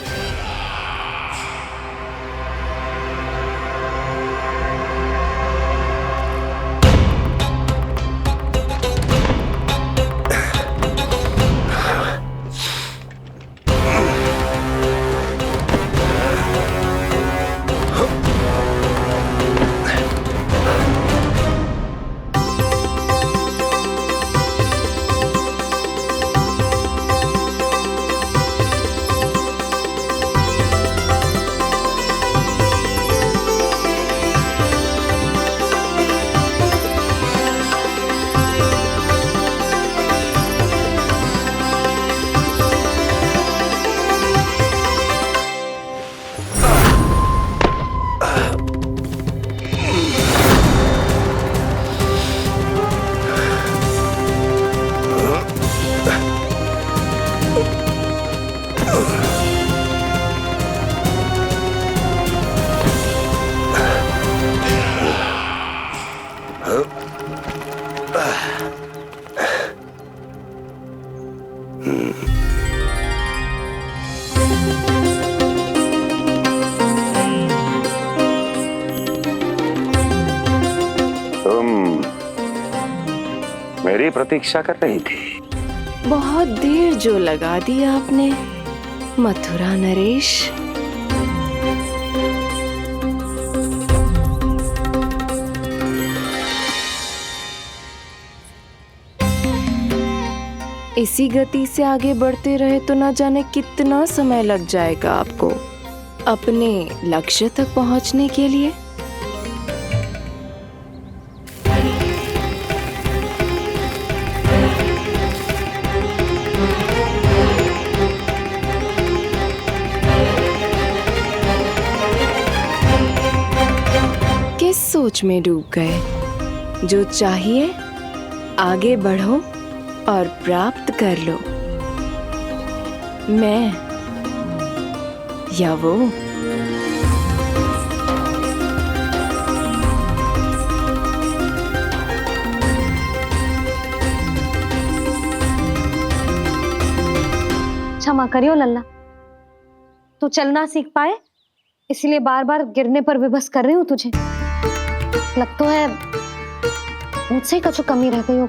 मेरी प्रतीक्षा कर रही थी। बहुत देर जो लगा दी आपने मथुरा नरेश। इसी गति से आगे बढ़ते रहे तो ना जाने कितना समय लग जाएगा आपको अपने लक्ष्य तक पहुंचने के लिए। किस सोच में डूब गए? जो चाहिए आगे बढ़ो और प्राप्त कर लो। मैं या वो? क्षमा करियो लल्ला, तू चलना सीख पाए इसलिए बार बार गिरने पर विवश कर रही हूँ तुझे। लगता है मुझसे कछु कमी रह गई हो।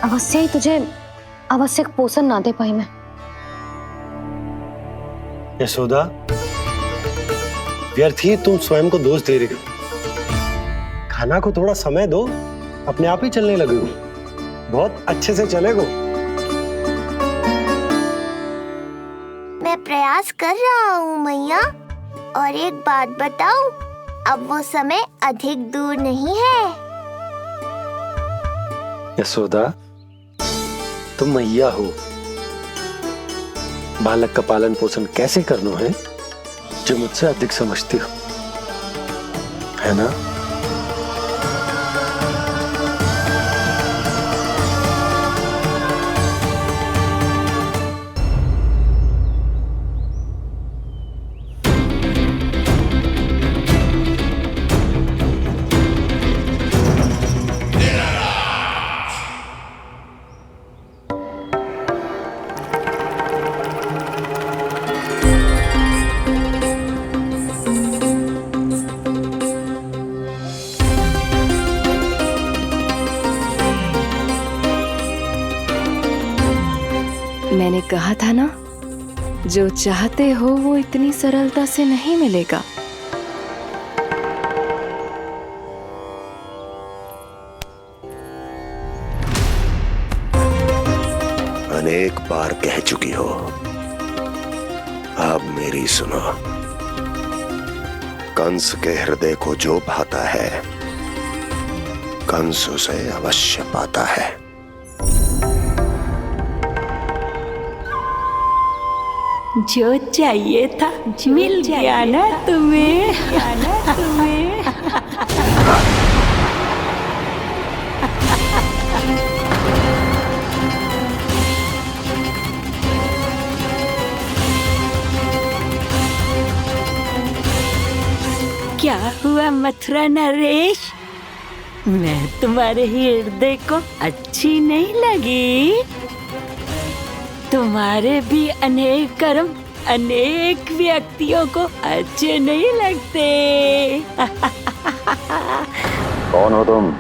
अवश्य ही तुझे आवश्यक पोषण ना दे पाई मैं। यशोदा, व्यर्थ ही तुम स्वयं को दोष दे रही हो। खाना को थोड़ा समय दो, अपने आप ही चलने लगेगो, बहुत अच्छे से चलेगो। मैं प्रयास कर रहा हूँ मैया, और एक बात बताऊं, अब वो समय अधिक दूर नहीं है। यशोदा, तुम मैया हो, बालक का पालन पोषण कैसे करना है जो मुझसे अधिक समझती हो, है ना? मैंने कहा था ना, जो चाहते हो वो इतनी सरलता से नहीं मिलेगा। अनेक बार कह चुकी हो, अब मेरी सुनो। कंस के हृदय को जो भाता है, कंस उसे अवश्य पाता है। जो चाहिए था मिल गया ना तुम्हें। क्या हुआ मथुरा नरेश, मैं तुम्हारे हृदय को अच्छी नहीं लगी? तुम्हारे भी अनेक कर्म अनेक व्यक्तियों को अच्छे नहीं लगते। कौन हो तुम?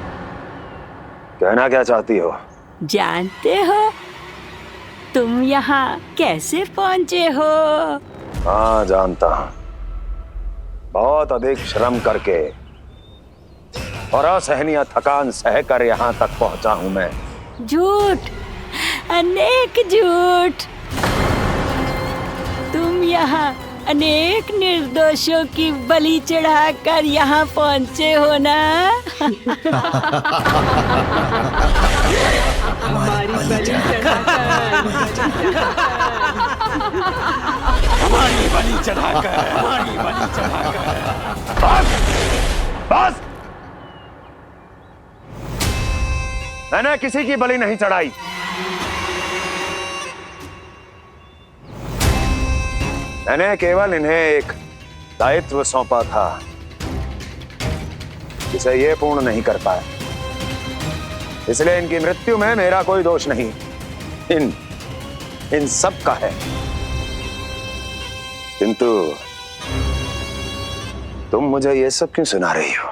कहना क्या चाहती हो? जानते हो तुम यहाँ कैसे पहुँचे हो? हाँ, जानता हूँ। बहुत अधिक श्रम करके और असहनीय थकान सहकर यहाँ तक पहुँचा हूँ मैं। झूठ, अनेक झूठ। तुम यहाँ अनेक निर्दोषों की बलि चढ़ाकर यहाँ पहुँचे हो ना? हमारी बलि चढ़ाकर बस! मैंने किसी की बलि नहीं चढ़ाई। मैंने केवल इन्हें एक दायित्व सौंपा था जिसे ये पूर्ण नहीं कर पाया, इसलिए इनकी मृत्यु में मेरा कोई दोष नहीं, इन सब का है। किंतु तुम मुझे ये सब क्यों सुना रही हो?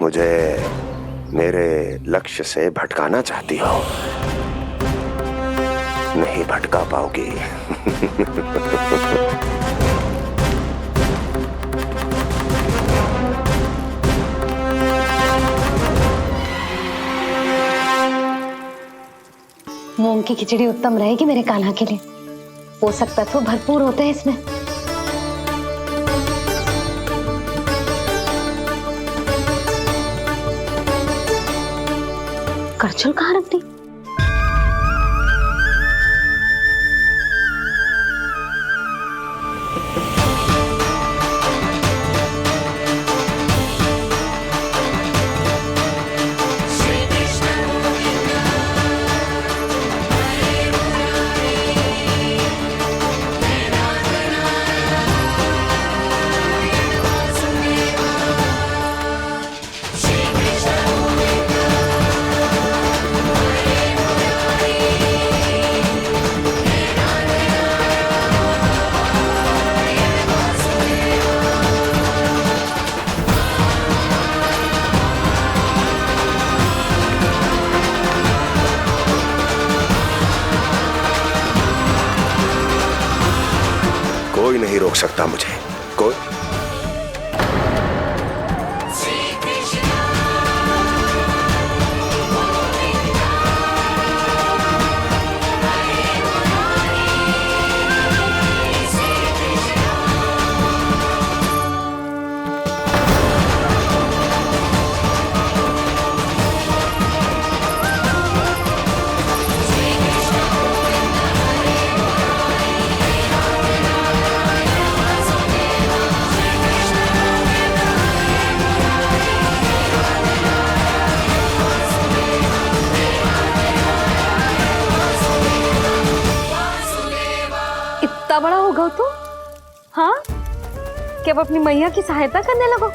मुझे मेरे लक्ष्य से भटकाना चाहती हो? नहीं भटका पाओगी। मूंग की खिचड़ी उत्तम रहेगी मेरे कान्हा के लिए। पोषक तत्व भरपूर होते हैं इसमें। करछुल कहाँ रख दी? कोई नहीं रोक सकता मुझे, कोई। इतना बड़ा हो गया तू? हाँ, कि अब अपनी मैया की सहायता करने लगो।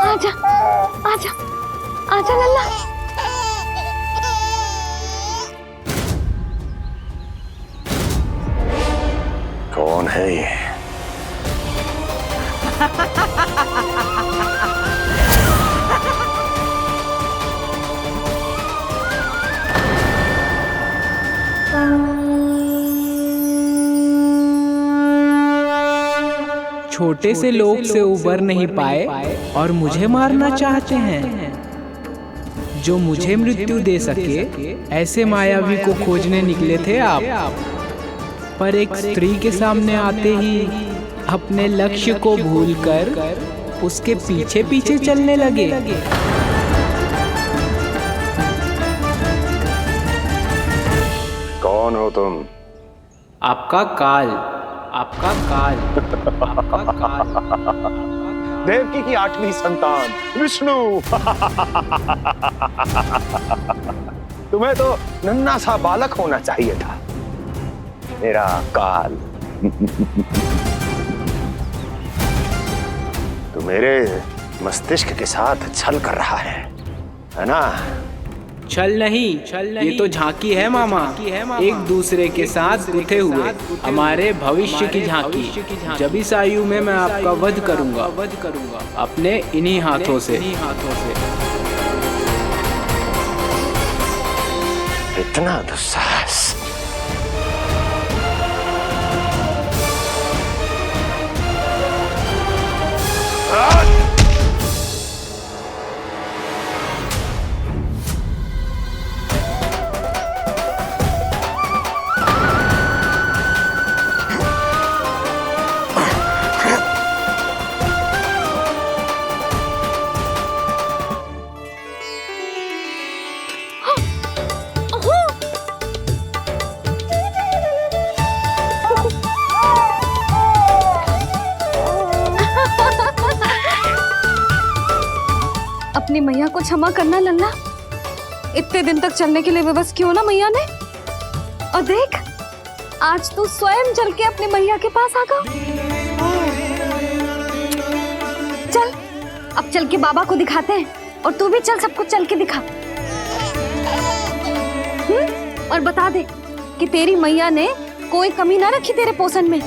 आजा, आजा, आजा लल्ला। कौन है ये? छोटे से लोग से उबर नहीं पाए और मुझे मारना चाहते हैं। जो मुझे मृत्यु दे सके ऐसे मायावी को खोजने निकले थे आप, पर एक स्त्री के सामने आते ही अपने लक्ष्य को भूलकर उसके पीछे पीछे चलने लगे। कौन हो तुम? आपका काल, आपका काल, आपका काल। देवकी की 8वीं संतान विष्णु। तुम्हें तो नन्हा सा बालक होना चाहिए था, मेरा काल। तो मेरे मस्तिष्क के साथ छल कर रहा है ना? छल नहीं, ये तो झांकी है मामा। एक दूसरे के साथ गुथे हुए हमारे भविष्य की झांकी। जब इस आयु में मैं आपका वध करूंगा अपने इन्हीं हाथों से। इतना दुस्साहस! अपनी मैया को क्षमा करना लल्ला। इतने दिन तक चलने के लिए विवश क्यों ना मैया ने। और देख, आज तू स्वयं चल के अपनी मैया के पास आ गया। चल, अब चल के बाबा को दिखाते हैं और तू भी चल, सबको चल के दिखा। और बता दे कि तेरी मैया ने कोई कमी ना रखी तेरे पोषण में।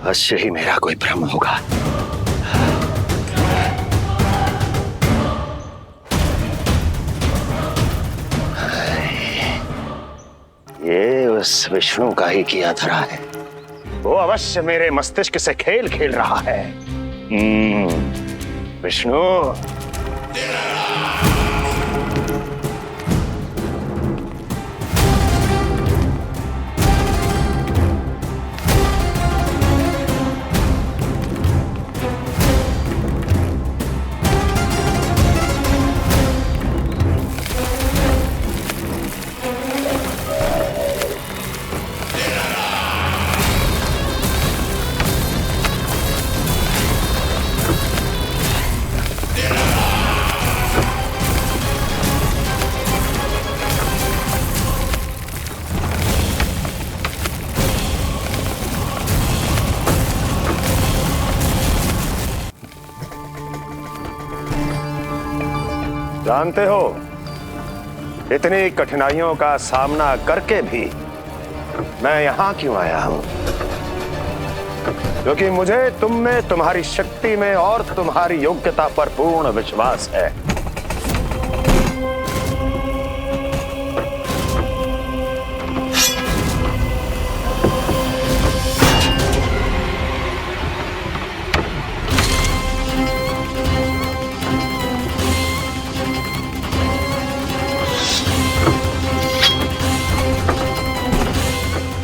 अवश्य ही मेरा कोई भ्रम होगा। ये उस विष्णु का ही किया धरा है। वो अवश्य मेरे मस्तिष्क से खेल खेल रहा है। विष्णु, जानते हो इतनी कठिनाइयों का सामना करके भी मैं यहां क्यों आया हूं? क्योंकि मुझे तुम में, तुम्हारी शक्ति में और तुम्हारी योग्यता पर पूर्ण विश्वास है।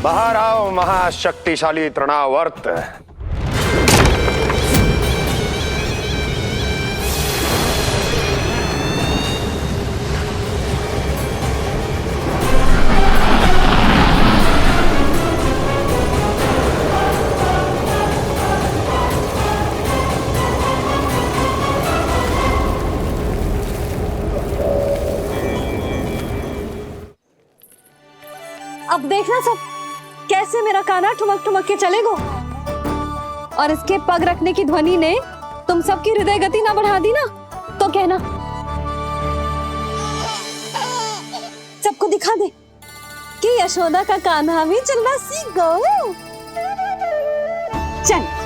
बाहर आओ महाशक्तिशाली तृणावर्त। अब देखना सब कैसे मेरा कान्हा ठुमक ठुमक के चलेगा। और इसके पग रखने की ध्वनि ने तुम सबकी हृदय गति ना बढ़ा दी ना, तो कहना। सबको दिखा दे कि यशोदा का कान्हा भी चलना सीख गो। चल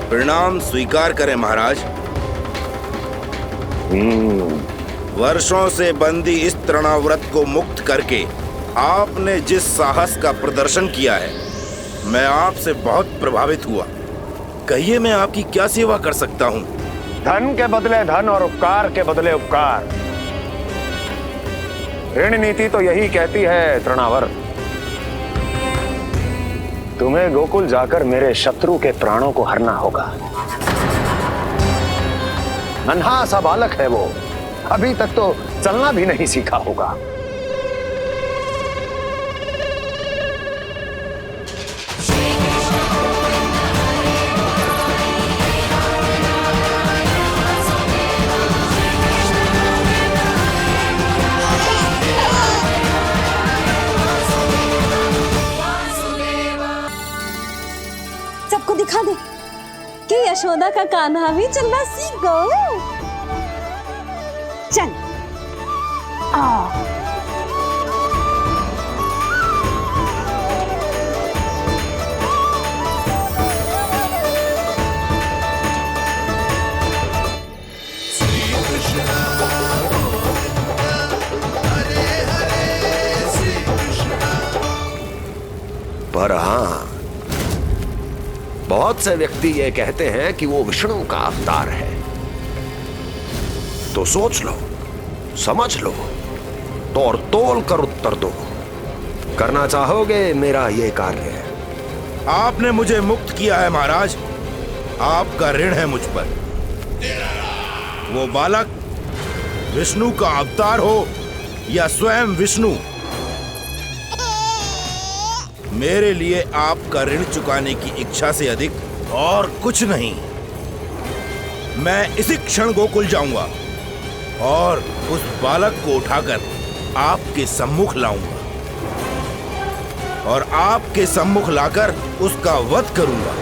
प्रणाम स्वीकार करें महाराज। वर्षों से बंदी इस तृणाव्रत को मुक्त करके आपने जिस साहस का प्रदर्शन किया है, मैं आपसे बहुत प्रभावित हुआ। कहिए मैं आपकी क्या सेवा कर सकता हूँ? धन के बदले धन और उपकार के बदले उपकार। ऋण नीति तो यही कहती है तृणावर्त। तुम्हें गोकुल जाकर मेरे शत्रु के प्राणों को हरना होगा। नन्हा सा बालक है वो, अभी तक तो चलना भी नहीं सीखा होगा। सबको दिखा दे कि यशोदा का कान्हा भी चलना सीख गया। चल आ पर हाँ, बहुत से व्यक्ति ये कहते हैं कि वो विष्णु का अवतार है। तो सोच लो, समझ लो, तोड़ तोल कर उत्तर दो। करना चाहोगे मेरा ये कार्य? आपने मुझे मुक्त किया है महाराज, आपका ऋण है मुझ पर। वो बालक विष्णु का अवतार हो या स्वयं विष्णु, मेरे लिए आपका ऋण चुकाने की इच्छा से अधिक और कुछ नहीं। मैं इसी क्षण गोकुल जाऊंगा और उस बालक को उठाकर आपके सम्मुख लाऊंगा और आपके सम्मुख लाकर उसका वध करूंगा।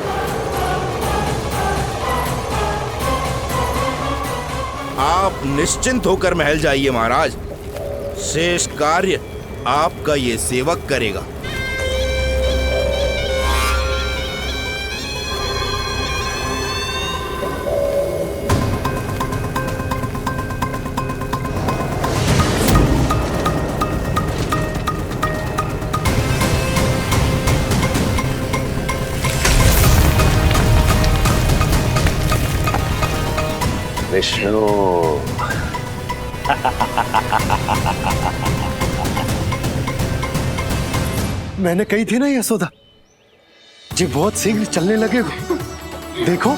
आप निश्चिंत होकर महल जाइए महाराज, शेष कार्य आपका ये सेवक करेगा। विष्णु मैंने कही थी ना यशोदा जी, बहुत शीघ्र चलने लगे हो। देखो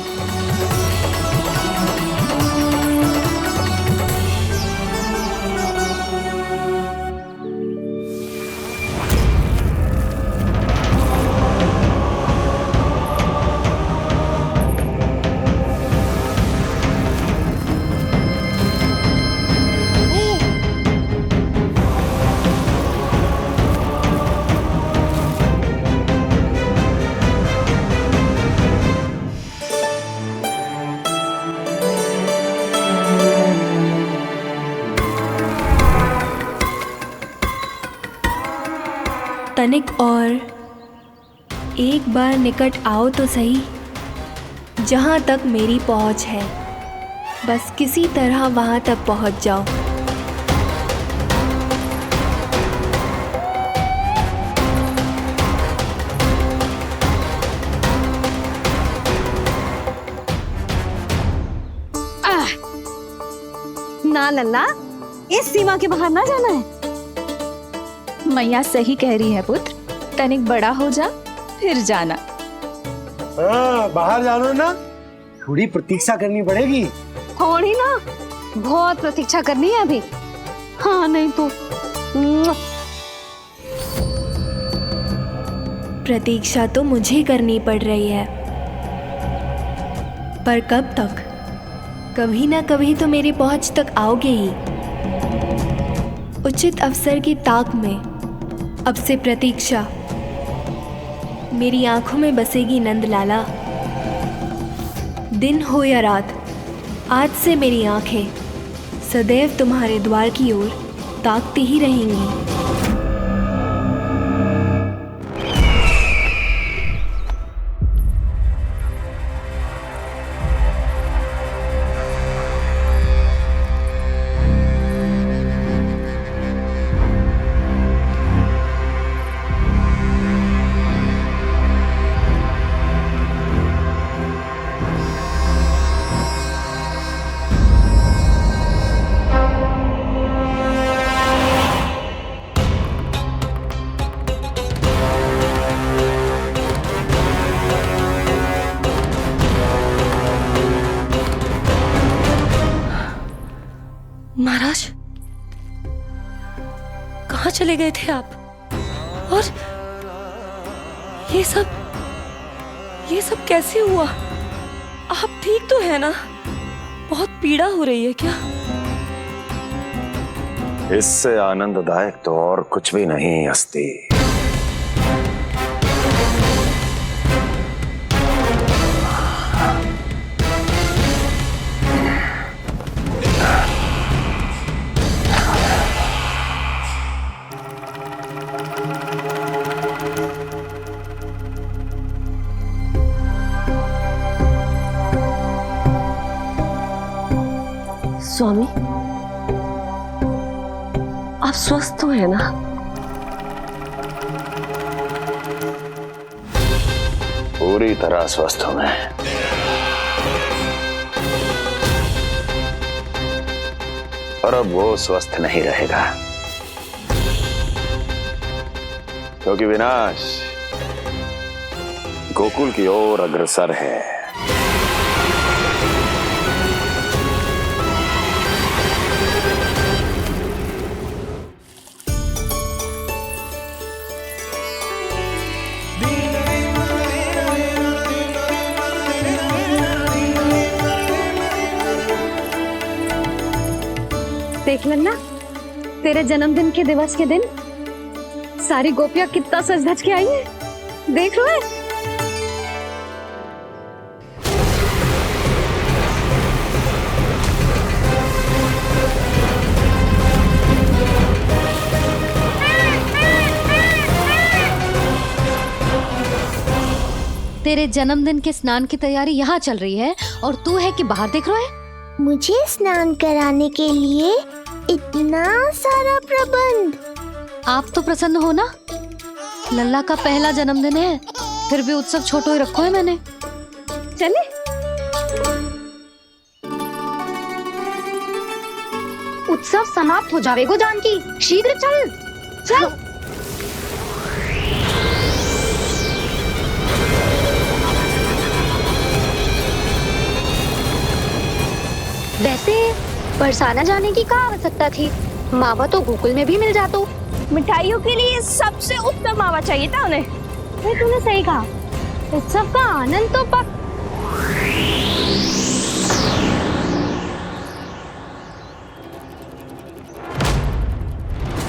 तनिक और एक बार निकट आओ तो सही, जहाँ तक मेरी पहुँच है, बस किसी तरह वहाँ तक पहुँच जाओ। ना लल्ला, इस सीमा के बाहर ना जाना है। मैया सही कह रही है पुत्र, तनिक बड़ा हो जा फिर जाना। हाँ, बाहर जाना ना, थोड़ी प्रतीक्षा करनी पड़ेगी। थोड़ी ना, बहुत प्रतीक्षा करनी है अभी। हाँ नहीं तो प्रतीक्षा तो मुझे करनी पड़ रही है, पर कब तक? कभी ना कभी तो मेरी पहुंच तक आओगे ही। उचित अवसर की ताक में अब से प्रतीक्षा मेरी आंखों में बसेगी नंदलाला। दिन हो या रात, आज से मेरी आंखें सदैव तुम्हारे द्वार की ओर ताकती ही रहेंगी। चले गए थे आप? और ये सब कैसे हुआ? आप ठीक तो है ना? बहुत पीड़ा हो रही है क्या? इससे आनंददायक तो और कुछ भी नहीं हस्ती। स्वामी, आप स्वस्थ तो है ना? पूरी तरह स्वस्थ हूं मैं। और अब वो स्वस्थ नहीं रहेगा, क्योंकि विनाश गोकुल की ओर अग्रसर है। देख लेना, तेरे जन्मदिन के दिवस के दिन सारी गोपियां कितना सज धज के आई है। देख रहे हैं? तेरे जन्मदिन के स्नान की तैयारी यहाँ चल रही है और तू है कि बाहर देख रहे हैं? मुझे स्नान कराने के लिए इतना सारा प्रबंध। आप तो प्रसन्न हो ना? लल्ला का पहला जन्मदिन है, फिर भी उत्सव छोटो ही रखो है मैंने। चले? उत्सव समाप्त हो जाएगा जानकी, शीघ्र चल चल। वैसे बरसाना जाने की क्या आवश्यकता थी? मावा तो गोकुल में भी मिल जातो। मिठाइयों के लिए सबसे उत्तम मावा चाहिए था उन्हें। तूने सही कहा, उत्सव का आनंद तो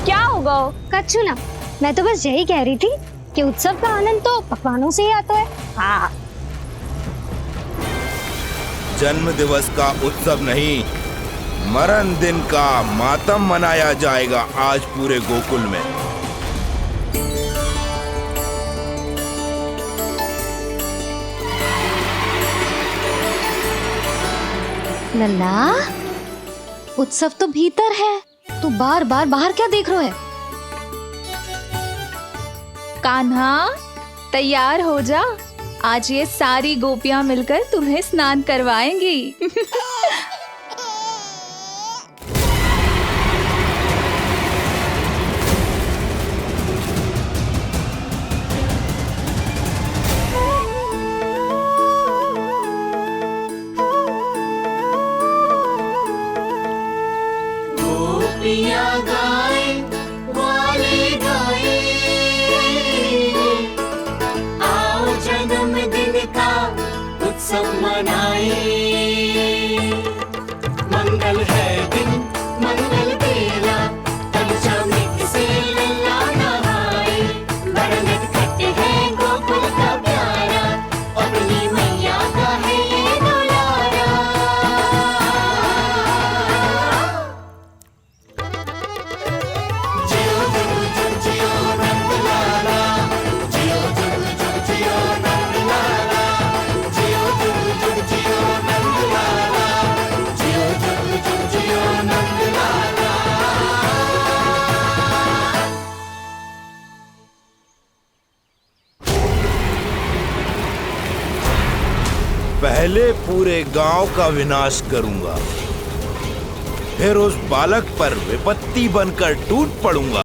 क्या होगा? कछु ना, मैं तो बस यही कह रही थी कि उत्सव का आनंद तो पकवानों से ही आता है। हाँ, जन्म दिवस का उत्सव नहीं, मरण दिन का मातम मनाया जाएगा आज पूरे गोकुल में। लल्ला, उत्सव तो भीतर है, तू बार बार बाहर क्या देख रहा है? कान्हा, तैयार हो जा, आज ये सारी गोपियां मिलकर तुम्हें स्नान करवाएंगी। गोपियां गाए वाले गाए, आओ जन्मदिन का उत्सव मनाए। मंगल है दिन, मंगल बेला, पंचामृत से लल्ला नहाए। बड़ा नटखट है गोकुल का प्यारा, अपनी मैया का है ये दुलारा। जियो जुग जुग जियो नंदलाला, जियो जुग जुग जियो नंदलाला, जियो जुग जुग जियो नंदलाला, जियो जुग जुग जियो नंदलाला। पहले पूरे गांव का विनाश करूंगा, फिर उस बालक पर विपत्ति बनकर टूट पड़ूंगा।